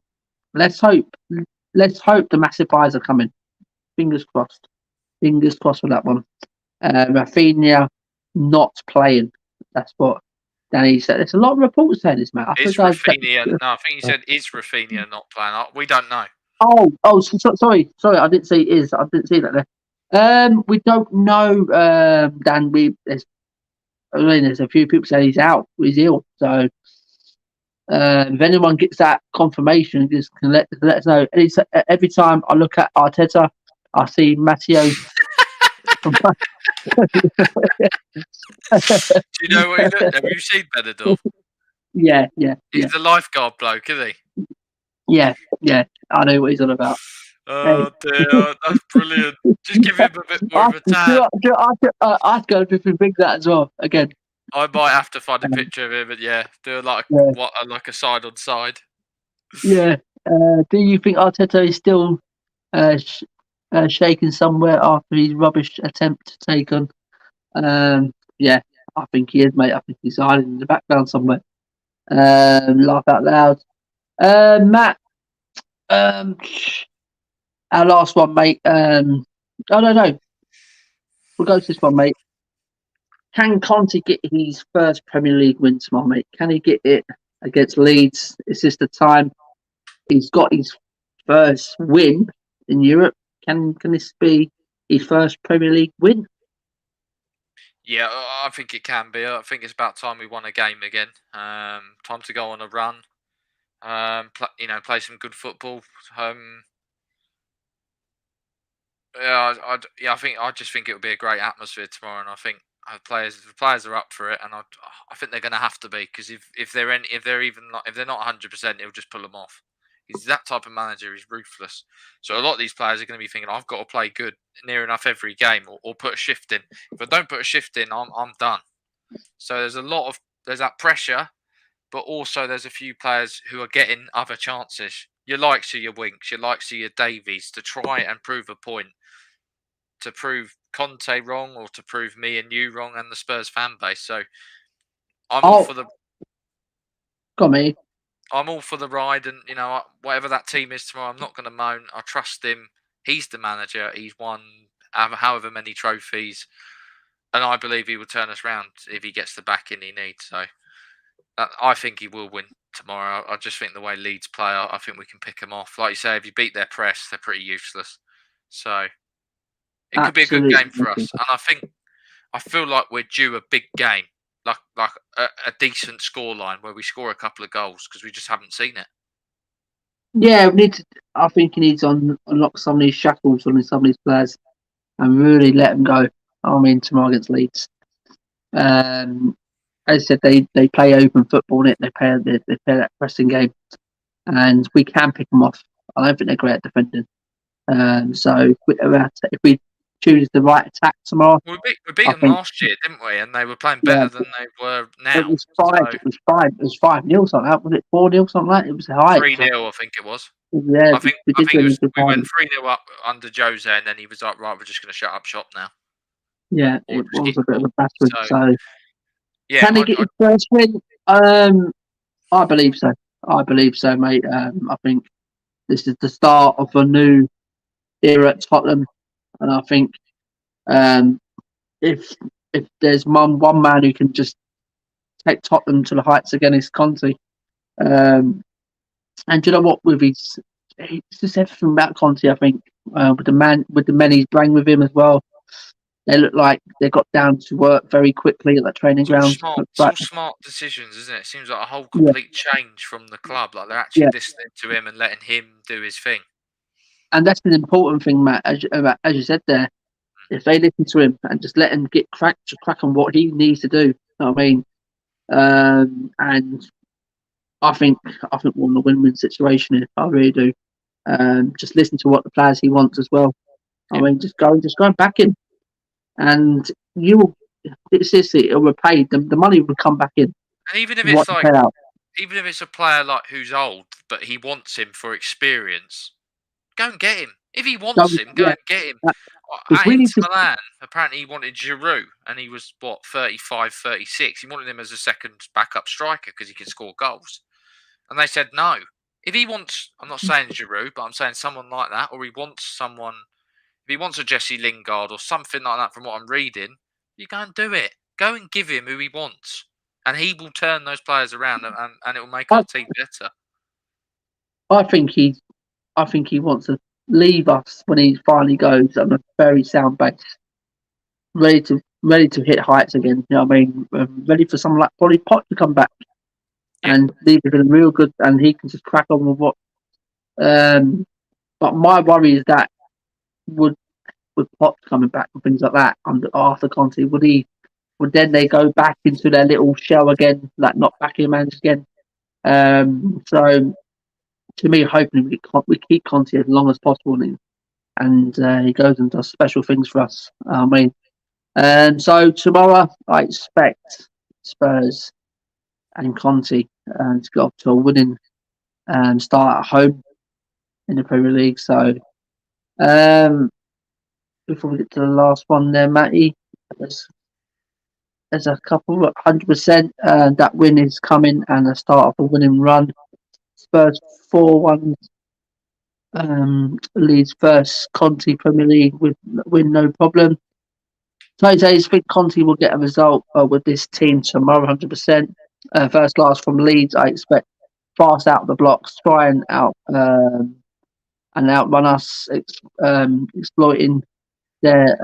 let's hope the massive buys are coming. Fingers crossed. Fingers crossed for that one. Rafinha not playing. That's what Danny said. There's a lot of reports saying this, Matt. Is Rafinha? No, I think he said is Rafinha not playing. We don't know. Sorry. I didn't say is. I didn't see that there. We don't know. Dan, there's a few people saying he's out. He's ill. So if anyone gets that confirmation, just can let us know. Every time I look at Arteta, I see Matteo. Do you know what he looked? Have you seen Benadorm? Yeah. He's the lifeguard bloke, isn't he? Yeah. I know what he's on about. Oh dear, that's brilliant. Just give him a bit more of a tan. I'd go if we bring that as well again. I might have to find a picture of him, but do like a side on side. Yeah. Do you think Arteta is still shaking somewhere after his rubbish attempt to take on? I think he is, mate. I think he's hiding in the background somewhere. Laugh out loud. Matt. Our last one, mate. No. We'll go to this one, mate. Can Conte get his first Premier League win tomorrow, mate? Can he get it against Leeds? Is this the time? He's got his first win in Europe. Can this be his first Premier League win? Yeah, I think it can be. I think it's about time we won a game again. Time to go on a run. Play some good football. I just think it will be a great atmosphere tomorrow, and I think the players are up for it, and I think they're going to have to be, because if they're not 100%, he'll just pull them off. He's that type of manager. He's ruthless. So a lot of these players are going to be thinking, I've got to play good near enough every game, or put a shift in. If I don't put a shift in, I'm done. So there's that pressure, but also there's a few players who are getting other chances. Your likes of your Winks, your likes of your Davies, to try and prove a point. to prove Conte wrong or to prove me and you wrong and the Spurs fan base. So I'm all for the. Got me. I'm all for the ride, and whatever that team is tomorrow, I'm not going to moan. I trust him. He's the manager. He's won however many trophies, and I believe he will turn us round if he gets the backing he needs. So I think he will win tomorrow. I just think the way Leeds play, I think we can pick them off. Like you say, if you beat their press, they're pretty useless. So it could be a good game for us, and I feel like we're due a big game. Like a decent scoreline where we score a couple of goals because we just haven't seen it. Yeah, I think he needs to unlock some of these shackles on some of these players and really let them go. Tomorrow against Leeds. As I said, they play open football in it. They play that pressing game, and we can pick them off. I don't think they're great at defending. So if we choose the right attack tomorrow, we beat them last year, didn't we? And they were playing better than they were now. It was 5-0 something like that. Was it 4-0 something like that? It was high. 3-0, I think it was. Yeah, I think we went 3-0 up under Jose, and then he was like, right, we're just going to shut up shop now. Yeah, it was a bit of a bastard. So yeah, can he get his first win? I believe so. Mate. I think this is the start of a new era at Tottenham, and I think if there's one man who can just take Tottenham to the heights again, it's Conte. And do you know what? It's just everything about Conte. I think with the men he's bringing with him as well. They look like they got down to work very quickly at that training ground. It's all smart decisions, isn't it? It seems like a whole complete change from the club. Like they're actually listening to him and letting him do his thing. And that's an important thing, Matt. As you said there, if they listen to him and just let him get crack on what he needs to do, you know what I mean? And I think we're in a win-win situation here. I really do. Just listen to what the players he wants as well. I mean, just go and back in. And it'll repay the money will come back in. And even if it's a player like who's old, but he wants him for experience, go and get him. If he wants him, go and get him. At Inter Milan, apparently he wanted Giroud, and he was 35, 36. He wanted him as a second backup striker because he can score goals. And they said no. If he wants, I'm not saying Giroud, but I'm saying someone like that, or he wants someone. If he wants a Jesse Lingard or something like that from what I'm reading, you go and do it. Go and give him who he wants. And he will turn those players around and it will make our team better. I think he wants to leave us when he finally goes on a very sound base. Ready to hit heights again. You know what I mean? Ready for someone like Polly Pot to come back. Yeah. And leave it in real good and he can just crack on with what but my worry is that would Pop coming back and things like that under Arthur Conte, would then they go back into their little shell again, like not back in managers again? So to me, hoping we keep Conte as long as possible, and he goes and does special things for us. So tomorrow I expect Spurs and Conte to get off to a winning start at home in the Premier League. So before we get to the last one there, Matty, there's a couple, 100%. That win is coming and the start of a winning run. Spurs 4-1 Leeds first Conte Premier League win no problem. So I think Conte will get a result with this team tomorrow, 100%. First last from Leeds, I expect fast out of the blocks, try and outrun us, exploiting their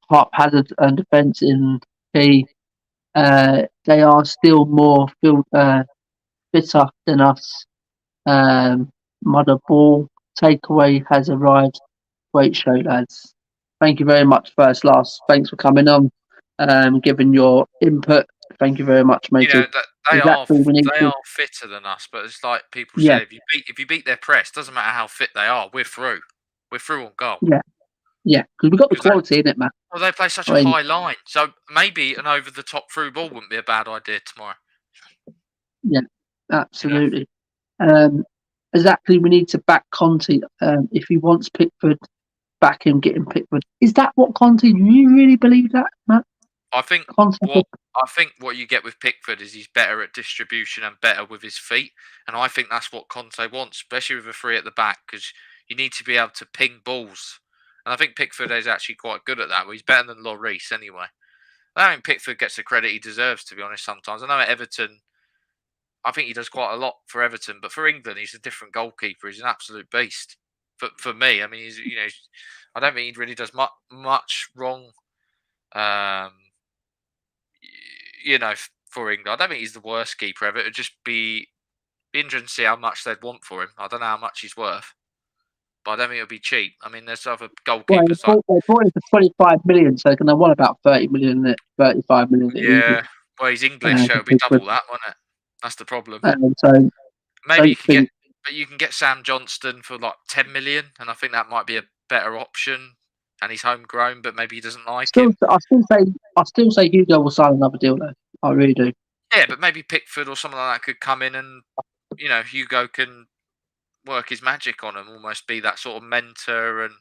haphazard defence in key. They are still more fitter than us. Mother Ball takeaway has arrived. Great show, lads. Thank you very much, First Last. Thanks for coming on, giving your input. Thank you very much, mate. They are fitter than us, but it's like people say, if you beat their press, doesn't matter how fit they are, we're through. We're through on goal. Yeah, because we've got the quality in it, man. Well, they play such a high line, so maybe an over-the-top through ball wouldn't be a bad idea tomorrow. Yeah, absolutely. Exactly, we need to back Conte if he wants Pickford back him getting Pickford. Is that what Conte? Do you really believe that, Matt? I think Conte, what you get with Pickford is he's better at distribution and better with his feet, and I think that's what Conte wants, especially with a three at the back, because you need to be able to ping balls, and I think Pickford is actually quite good at that. Well, he's better than Lloris anyway. I don't think Pickford gets the credit he deserves, to be honest. Sometimes I know at Everton, I think he does quite a lot for Everton, but for England, he's a different goalkeeper. He's an absolute beast. For me, I mean, I don't think he really does much wrong. Um, for England, I don't think he's the worst keeper ever. It'd just be interesting to see how much they'd want for him. I don't know how much he's worth, but I don't think it'll be cheap. I mean, there's other goalkeepers they bought him for 25 million, so they're going to want about 30 million, 35 million. Yeah, well, he's English, so it'll be double that, won't it? That's the problem. So maybe you can get Sam Johnston for like 10 million, and I think that might be a better option. And he's homegrown, but maybe he doesn't like him. I still say Hugo will sign another deal though. I really do. Yeah, but maybe Pickford or someone like that could come in and Hugo can work his magic on him, almost be that sort of mentor and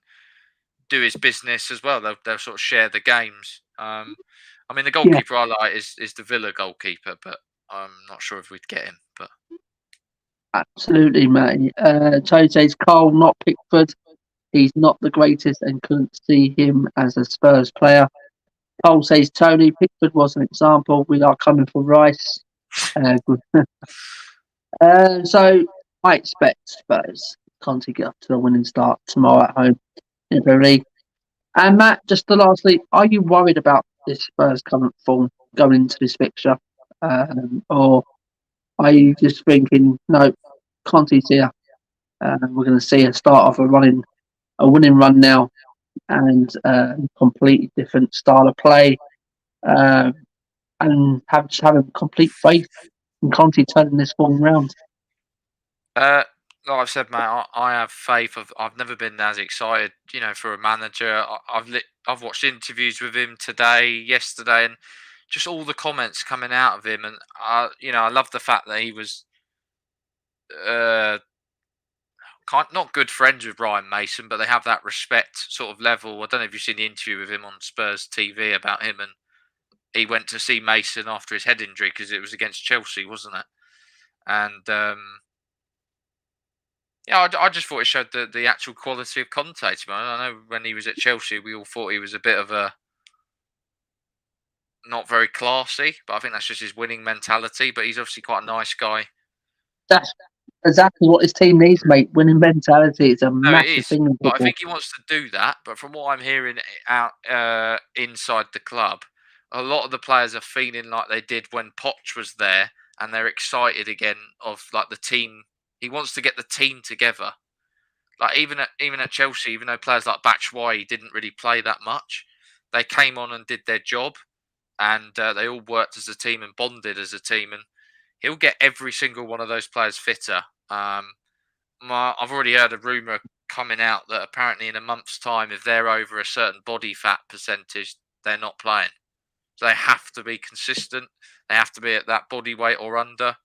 do his business as well. They'll sort of share the games. I mean, the goalkeeper I like is the Villa goalkeeper, but I'm not sure if we'd get him. But absolutely, mate. Tony says Cole, not Pickford. He's not the greatest and couldn't see him as a Spurs player. Cole says Tony, Pickford was an example. We are coming for Rice. So I expect Spurs Conte get up to a winning start tomorrow at home in the Premier League. And Matt, just lastly, are you worried about this Spurs current form going into this fixture? Or are you just thinking, no, Conte's here. We're going to see a start of a winning run now, and completely different style of play, and having complete faith in Conte turning this form round. Like I've said, mate, I have faith. I've never been as excited, for a manager. I've watched interviews with him today, yesterday, and just all the comments coming out of him, and I love the fact that he was not good friends with Ryan Mason, but they have that respect sort of level. I don't know if you've seen the interview with him on Spurs TV about him, and he went to see Mason after his head injury because it was against Chelsea, wasn't it? And I just thought it showed the actual quality of Conte. I know when he was at Chelsea, we all thought he was a bit of a not very classy, but I think that's just his winning mentality. But he's obviously quite a nice guy. That's exactly what his team needs, mate. Winning mentality is a massive thing. But I think he wants to do that. But from what I'm hearing out inside the club, a lot of the players are feeling like they did when Poch was there, and they're excited again of like the team. He wants to get the team together. Like even at Chelsea, even though players like Batshuayi didn't really play that much, they came on and did their job, and they all worked as a team and bonded as a team. And he'll get every single one of those players fitter. I've already heard a rumour coming out that apparently in a month's time, if they're over a certain body fat percentage, they're not playing. So they have to be consistent. They have to be at that body weight or under.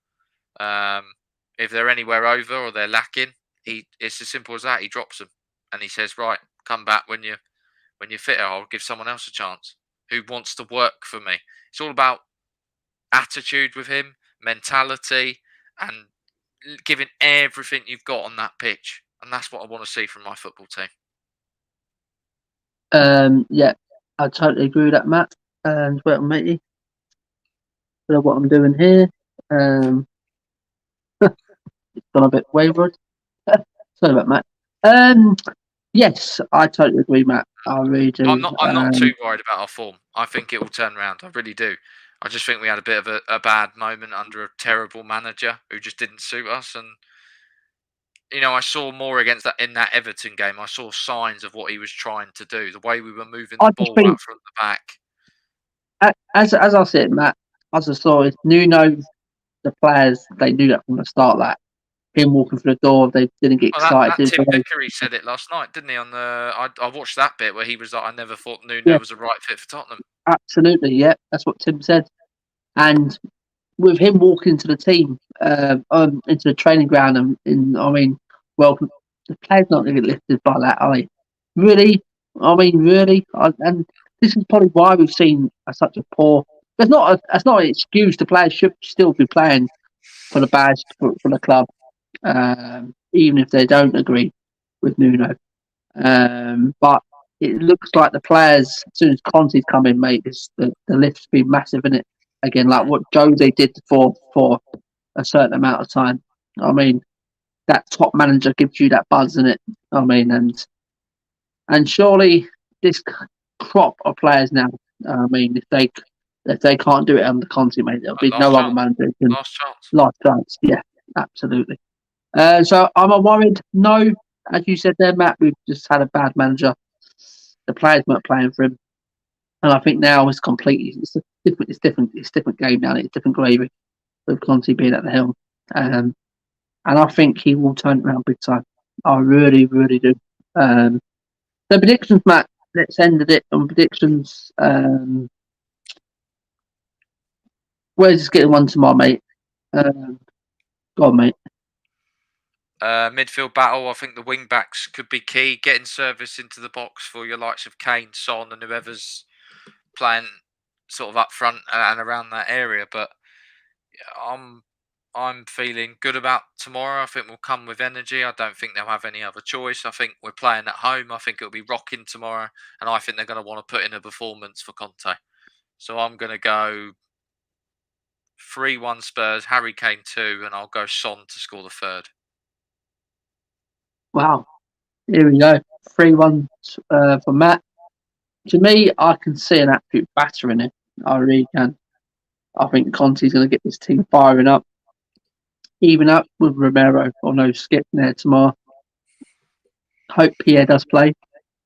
If they're anywhere over or they're lacking, it's as simple as that. He drops them and he says, "Right, come back when you're fitter. I'll give someone else a chance who wants to work for me." It's all about attitude with him, mentality, and giving everything you've got on that pitch. And that's what I want to see from my football team. Yeah, I totally agree with that, Matt. And well, matey, I don't know what I'm doing here. It's gone a bit wayward. Sorry about Matt. Yes, I totally agree, Matt. I really do. I'm not too worried about our form. I think it will turn around. I really do. I just think we had a bit of a bad moment under a terrible manager who just didn't suit us. And I saw more against that in that Everton game. I saw signs of what he was trying to do. The way we were moving the ball out from the back. As I said, Matt, as I saw it, Nuno, the players, they knew that from the start. That him walking through the door, they didn't get excited. Tim Vickery said it last night, didn't he? I watched that bit where he was like, "I never thought Nuno was a right fit for Tottenham." Absolutely, yeah, that's what Tim said. And with him walking into the team, into the training ground, the players not going to get lifted by that, are they? Really? I mean, really? And this is probably why we've seen such a poor. That's not an excuse. The players should still be playing for the badge for the club, even if they don't agree with Nuno. But it looks like the players, as soon as Conte's come in, mate, the lift's been massive in it. Again, like what Jose did for a certain amount of time. I mean, that top manager gives you that buzz in it. I mean, and surely this crop of players now. I mean, if they can't do it under Conte, mate, there'll be no other manager. Last chance. Last chance, yeah, absolutely. So am I worried? No, as you said there, Matt. We've just had a bad manager. The players weren't playing for him, and I think now it's completely it's different game now. It's different gravy with Conte being at the helm, and I think he will turn it around big time. I really, really do. So predictions, Matt. Let's end it on predictions. Where's this getting one tomorrow, mate? Go on, mate. Midfield battle. I think the wing backs could be key. Getting service into the box for your likes of Kane, Son, and whoever's playing sort of up front and around that area. But I'm feeling good about tomorrow. I think we'll come with energy. I don't think they'll have any other choice. I think we're playing at home. I think it'll be rocking tomorrow, and I think they're going to want to put in a performance for Conte. So I'm going to go 3-1 Spurs, Harry Kane 2, and I'll go Son to score the third. Wow. Here we go. 3-1 for Matt. To me, I can see an absolute batter in it. I really can. I think Conte's going to get this team firing up. Even up with Romero or no skip there tomorrow. Hope Pierre does play.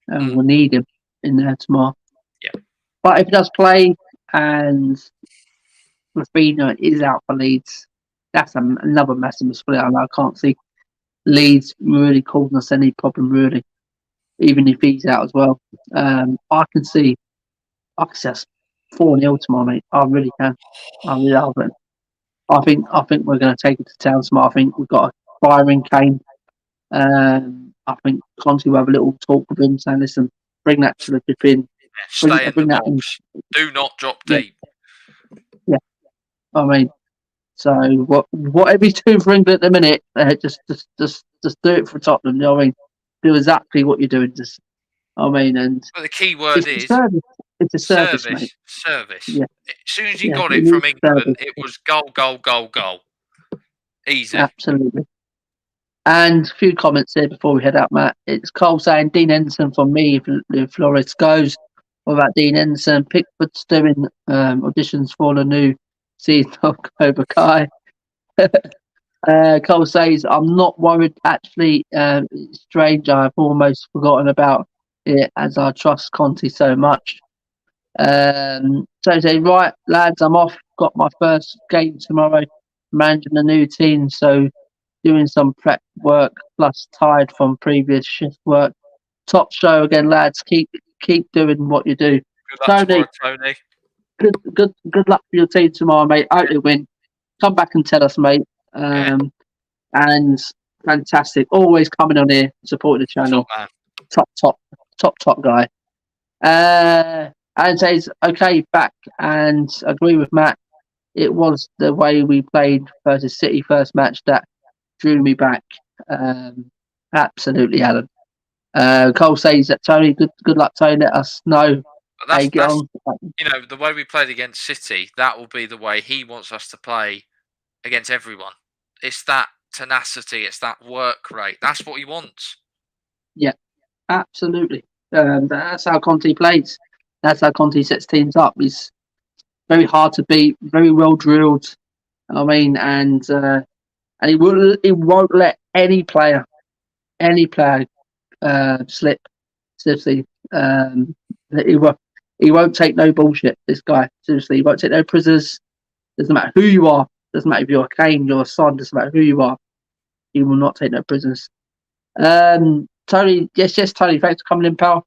And we'll need him in there tomorrow. Yeah. But if he does play and Rafinha is out for Leeds, that's another massive split. And I can't see Leeds really causing us any problem, really, even if he's out as well. I can see us 4-0 tomorrow, mate. I really can. I really love it. I think we're going to take it to town tomorrow. I think we've got a firing Kane. I think Conte will have a little talk with him, saying, "Listen, bring that to the dip in. Stay in the box. Do not drop deep." Yeah. I mean, so whatever he's doing for England at the minute, just do it for Tottenham. You know what I mean? Do exactly what you're doing. And but the key word is service. It's a service, mate. Service. Yeah. As soon as you got it from England, it was goal, goal, goal, goal. Easy. Absolutely. And a few comments here before we head out, Matt. It's Cole saying Dean Henderson for me if Flores goes. What about Dean Henderson? Pickford's doing auditions for the new season of Cobra Kai. Cole says, I'm not worried, actually. It's strange. I've almost forgotten about it as I trust Conte so much. So say, right, lads, I'm off. Got my first game tomorrow. Managing a new team, so doing some prep work plus tired from previous shift work. Top show again, lads. Keep doing what you do. Good luck tomorrow, Tony. Good luck for your team tomorrow, mate. Hope you win. Come back and tell us, mate. And fantastic. Always coming on here, supporting the channel. Top guy. And says, okay, back, and agree with Matt. It was the way we played versus City first match that drew me back. Absolutely, Alan. Cole says that Tony, good luck, Tony. Let us know how you get on. You know, the way we played against City, that will be the way he wants us to play against everyone. It's that tenacity, it's that work rate. That's what he wants. Yeah, absolutely. That's how Conte plays. That's how Conte sets teams up. He's very hard to beat, very well drilled. I mean, and he won't let any player slip. Seriously, he won't take no bullshit. This guy, seriously, he won't take no prisoners. Doesn't matter who you are. Doesn't matter if you're a Kane, you're a Son. Doesn't matter who you are. He will not take no prisoners. Tony, yes, Tony. Thanks for coming in, pal.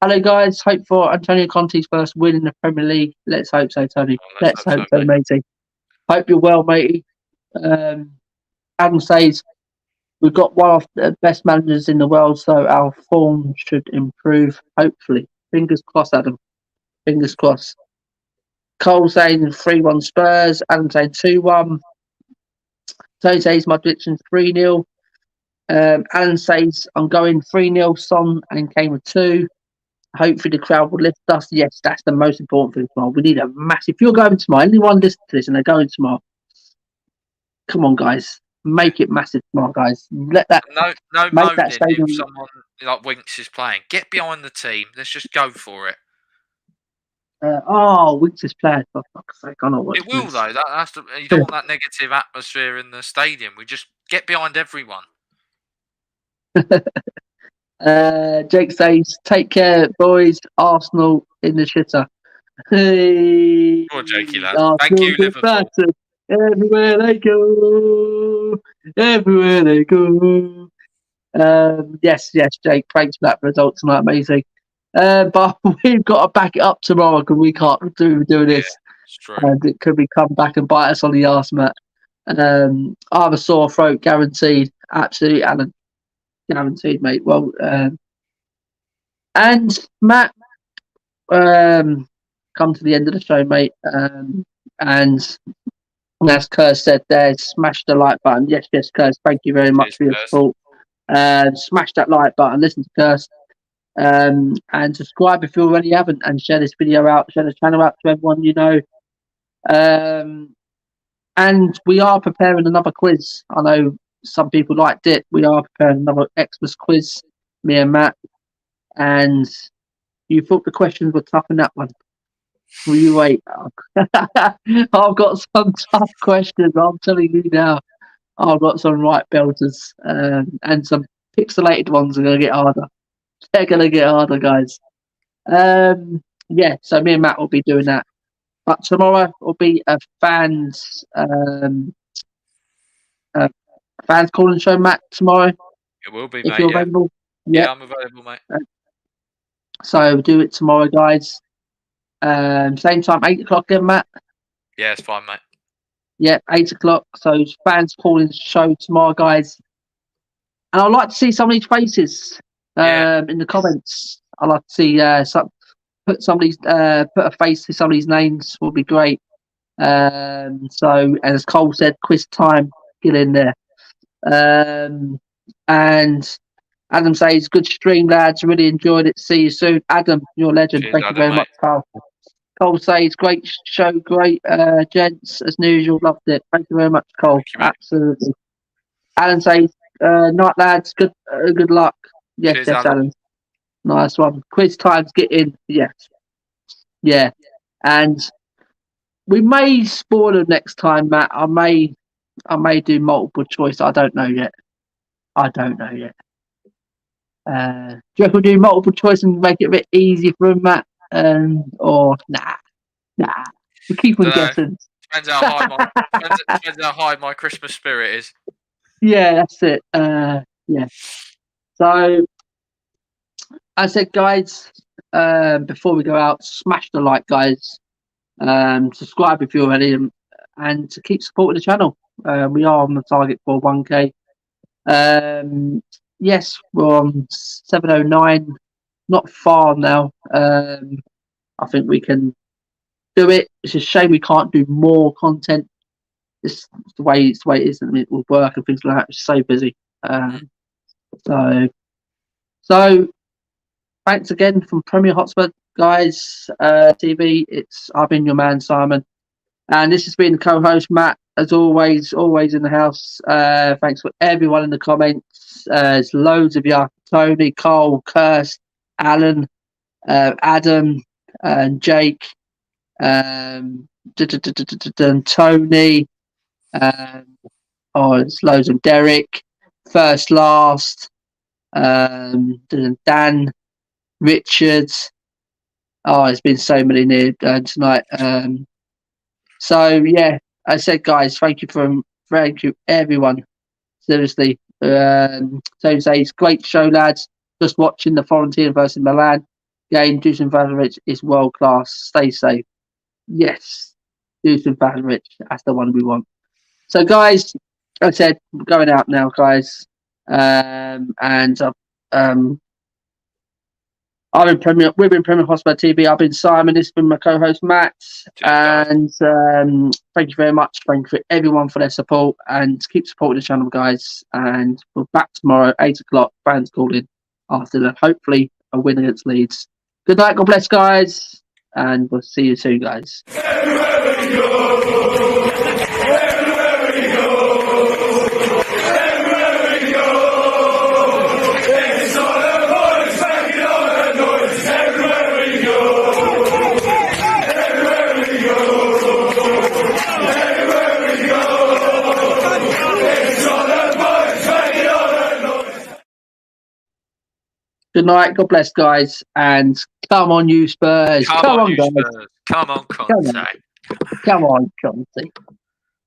Hello, guys. Hope for Antonio Conte's first win in the Premier League. Let's hope so, Tony. Let's hope so, matey. Hope you're well, matey. Adam says, we've got one of the best managers in the world, so our form should improve. Hopefully, fingers crossed, Adam. Fingers crossed. Cole saying 3-1 Spurs. Adam saying 2-1. Tony says my prediction 3-0. Alan says I'm going 3-0. Son and Kane with 2. Hopefully the crowd will lift us. Yes, that's the most important thing tomorrow. We need a massive. If you're going tomorrow, anyone listening to this and they're going tomorrow, come on, guys, make it massive tomorrow, guys. Let that no make that moaning stadium. if someone like Winks is playing. Get behind the team. Let's just go for it. Winks is playing. For fuck's sake, I know what It will though. That's you don't want that negative atmosphere in the stadium. We just get behind everyone. Jake says, "Take care, boys. Arsenal in the shitter." Hey, Poor Jakey lad. Arsenal Thank you, get Liverpool. battered. Everywhere they go, everywhere they go. Yes, Jake. Thanks for that result tonight. Amazing. But we've got to back it up tomorrow because we can't do this. Yeah, it's true. And it could be come back and bite us on the arse, Matt. I have a sore throat, guaranteed. Absolutely, Alan. Guaranteed, mate. Well, and Matt, come to the end of the show, mate. And as Kerr said there, smash the like button. Yes, Kerr. Thank you very much for your support. Smash that like button. Listen to Kerr. And subscribe if you already haven't, and share this video out, share the channel out to everyone you know. And we are preparing another quiz. I know some people liked it. We are preparing another Xmas quiz, me and Matt. And you thought the questions were tough in that one. Will you wait? I've got some tough questions. I'm telling you now. I've got some right belters, and some pixelated ones are going to get harder. They're going to get harder, guys. So me and Matt will be doing that. But tomorrow will be a fans calling show, Matt, tomorrow. It will be, if mate. You're available. Yeah, I'm available, mate. So we'll do it tomorrow, guys. Same time, 8 o'clock again, Matt. Yeah, it's fine, mate. Yeah, 8 o'clock. So fans calling show tomorrow, guys. And I'd like to see some of these faces in the comments. I'd like to see put a face to some of these names would be great. So as Cole said, quiz time, get in there. And Adam says, good stream, lads. Really enjoyed it. See you soon. Adam, you're a legend. Cheers, Thank Adam, you very much, Carl. Cole says, great show, great gents, as usual. Loved it. Thank you very much, Cole. Absolutely. Alan says, night, lads. Good luck. Yes, cheers, Alan. Nice one. Quiz times, get in. Yes. Yeah. And we may spoil them next time, Matt. I may do multiple choice. I don't know yet. Do you reckon we'll do multiple choice and make it a bit easier for him, Matt? Or nah. We keep on guessing. Depends how high my Christmas spirit is. Yeah, that's it. Yeah. So, I said, guys, before we go out, smash the like, guys. Subscribe if you're already, and to keep supporting the channel. We are on the target for 1K. Yes, we're on 709. Not far now. I think we can do it. It's a shame we can't do more content. It's the way it is, and it will work and things like that. It's so busy. So thanks again from Premier Hotspur, guys. TV. I've been your man, Simon, and this has been the co-host Matt. As always in the house. Thanks for everyone in the comments. There's loads of you. Tony, Cole, Kirst, Alan, Adam, and Jake, and Tony. There's loads of Derek, first, last, Dan, Richard. There's been so many near tonight. So yeah, I said, guys, thank you everyone. Seriously. So says, great show, lads. Just watching the Fiorentina versus Milan game. Dusan Vlahovic is world class. Stay safe. Yes, Dusan Vlahovic. That's the one we want. So, guys, I said, we're going out now, guys. And we've been Premier Hotspur TV. I've been Simon. This has been my co-host Matt. And thank you very much. Thank you for everyone for their support, and keep supporting the channel, guys. And we're back tomorrow, 8 o'clock. Fans calling after hopefully a win against Leeds. Good night. God bless, guys, and we'll see you soon, guys. Good night. God bless, guys. And come on, you Spurs. Come on, guys. Spurs. Come on, Conte. Come on, Conte.